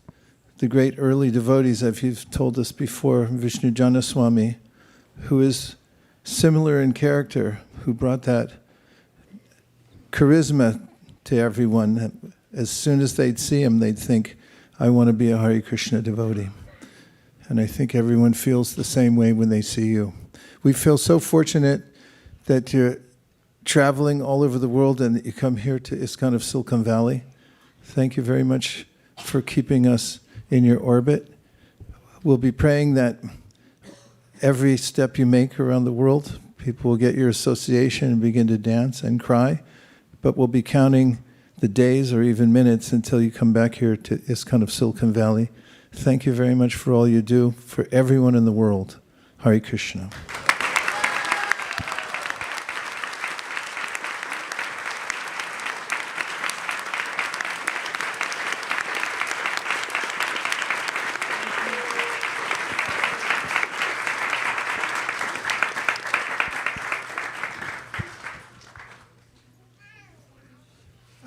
the great early devotees, as you've told us before, Vishnu Jana Swami, who is similar in character, who brought that charisma to everyone. As soon as they'd see him, they'd think, I want to be a Hare Krishna devotee. And I think everyone feels the same way when they see you. We feel so fortunate that you're traveling all over the world and that you come here to ISKCON of Silicon Valley. Thank you very much for keeping us in your orbit. We'll be praying that every step you make around the world, people will get your association and begin to dance and cry. But we'll be counting the days or even minutes until you come back here to ISKCON of Silicon Valley. Thank you very much for all you do for everyone in the world. Hare Krishna.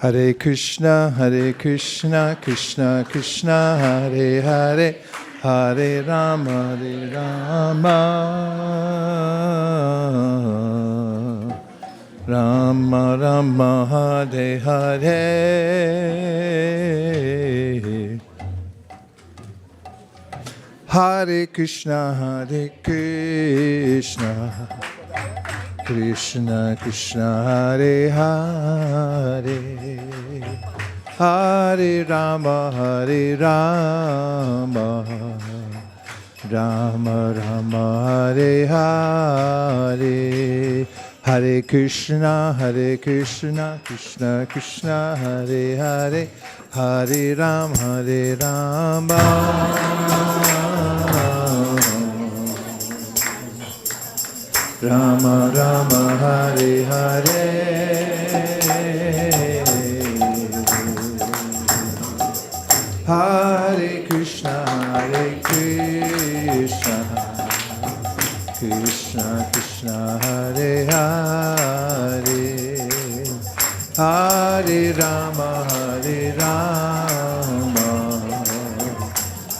Hare Krishna, Krishna Krishna, Hare Hare, Hare Rama, Rama Rama, Hare Hare. Hare Krishna, Krishna Krishna, Hare Hare, Hare Rama, Rama Rama, Hare Hare. Hare Krishna, Krishna Krishna, Hare Hare, Hare Ram, Hare Rama, Rama Rama, Hare Hare. Hare Krishna, Hare Krishna, Krishna Krishna, Hare Hare, Hare Rama, Hare Rama,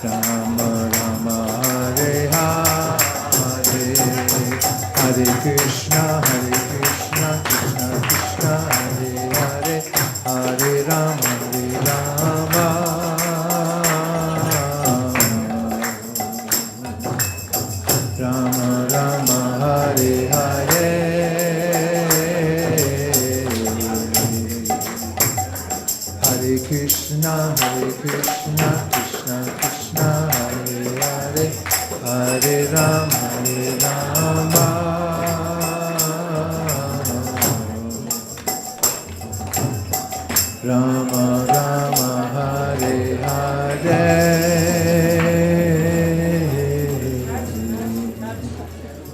Rama Rama, Hare Hare, Hare Krishna, Krishna Krishna, Hare Hare, Hare Rama, Hare Rama, Rama Rama, Hare Hare. Hare Krishna, Krishna Krishna, Hare Hare, Hare Rama, Rama Rama, Hare Hare.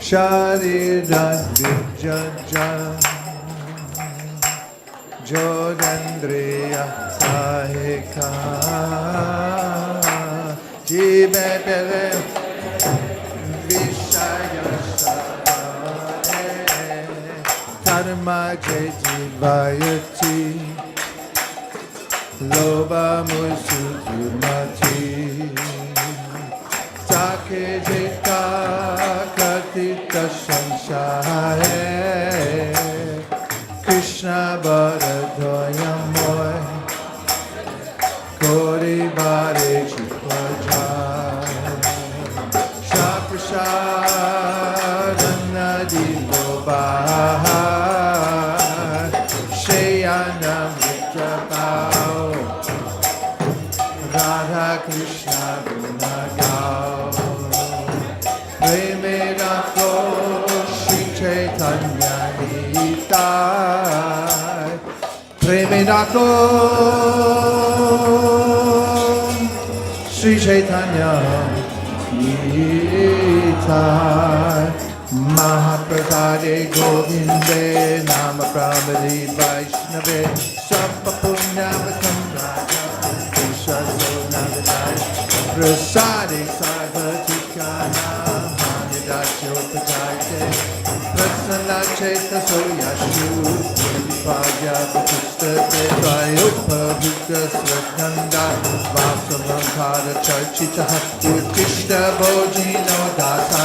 Sharira Vijaja Jodandriya Sahika Jive Pele Vishaya Sabare Dharma Jayati Loba Musudurmati Take Jita Katita Sanshare Krishna Bharadvaya Moy Kori Bhare Chipajay Shaprashadana Dilobhai Shayana Mitrapao Radha Krishna Gunagao Premedako Shri Chaitanya Nitai Premedako Shri Chaitanya Nitai Mahaprasade Govinde Nama Pramadi Vaishnave Sabba Punyavatam Raja Krishna Nagadai Prasade Sarvatikana Manidasyo Patate Prasana Cheta Soyashu Pagya Patistate Vayupa Bhukta Sratnanda Vasalankara Charchita Uttishta Bojino Dasa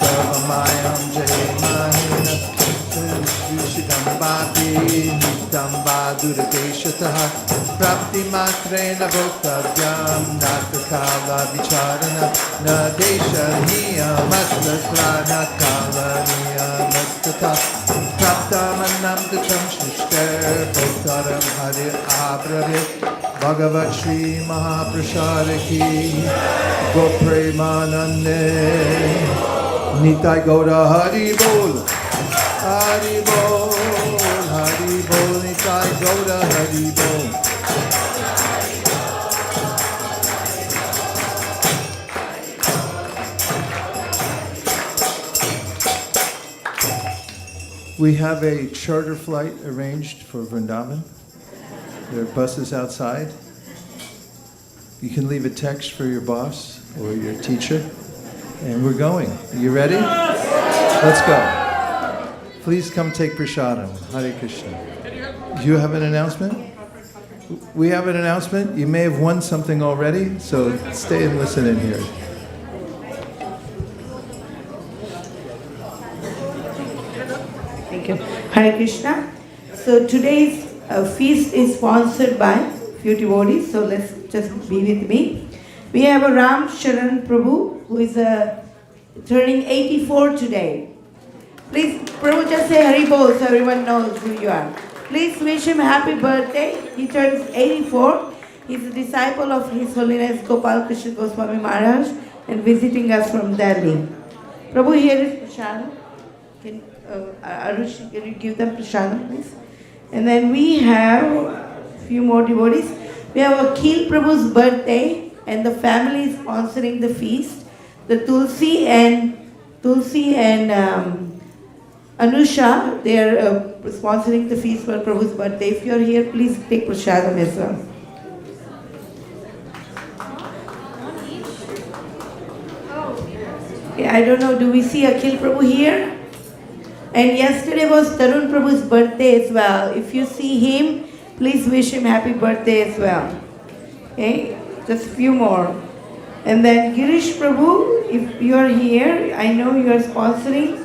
Davamayam Jai Mahina Yushidam Bhati Nitam Badurageshataha Prapti Matrena Bhoktavyam Natakala Vicharana Nadesha Niyamastakrana Kala Niyamastaka Prapta Manam Dacham Shishter Bhoktaram Harir Abravit Bhagavat Shri Mahaprasaraki Gopremanande Nitai Gaura Hari Bol Hari Bol Hari Bol Nitai Gaura Hari Bol. We have a charter flight arranged for Vrindavan. There are buses outside. You can leave a text for your boss or your teacher. And we're going. Are you ready? Let's go. Please come take prasadam. Hare Krishna. Do you have an announcement? We have an announcement. You may have won something already, so stay and listen in here. Thank you. Hare Krishna. So today's feast is sponsored by a few devotees, so let's just be with me. We have a Ram Sharan Prabhu who is turning 84 today. Please, Prabhu, just say Hari Bol so everyone knows who you are. Please wish him happy birthday. He turns 84. He's a disciple of His Holiness Gopal Krishna Goswami Maharaj and visiting us from Delhi. Prabhu, here is Prashadam. Can you give them Prashadam, please? And then we have a few more devotees. We have Akhil Prabhu's birthday and the family is sponsoring the feast. The Tulsi and Anusha, they are sponsoring the feast for Prabhu's birthday. If you are here, please take prasadam as well. Okay, I don't know, do we see Akhil Prabhu here? And yesterday was Tarun Prabhu's birthday as well. If you see him, please wish him happy birthday as well. Okay, just a few more. And then Girish Prabhu, if you are here, I know you are sponsoring.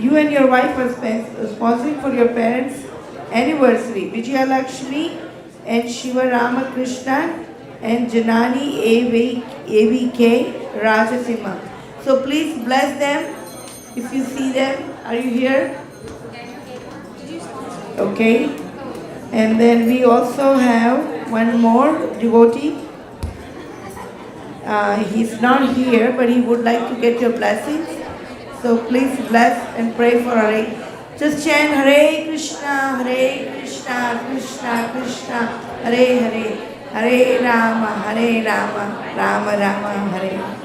You and your wife are sponsoring for your parents' anniversary. Vijaya Lakshmi and Shiva Ramakrishna and Janani AVK Rajasimha. So please bless them if you see them. Are you here? Okay. And then we also have one more devotee. He's not here, but he would like to get your blessings. So please bless and pray for Hare. Just chant Hare Krishna, Krishna Krishna, Hare Hare, Hare Rama, Rama Rama, Hare.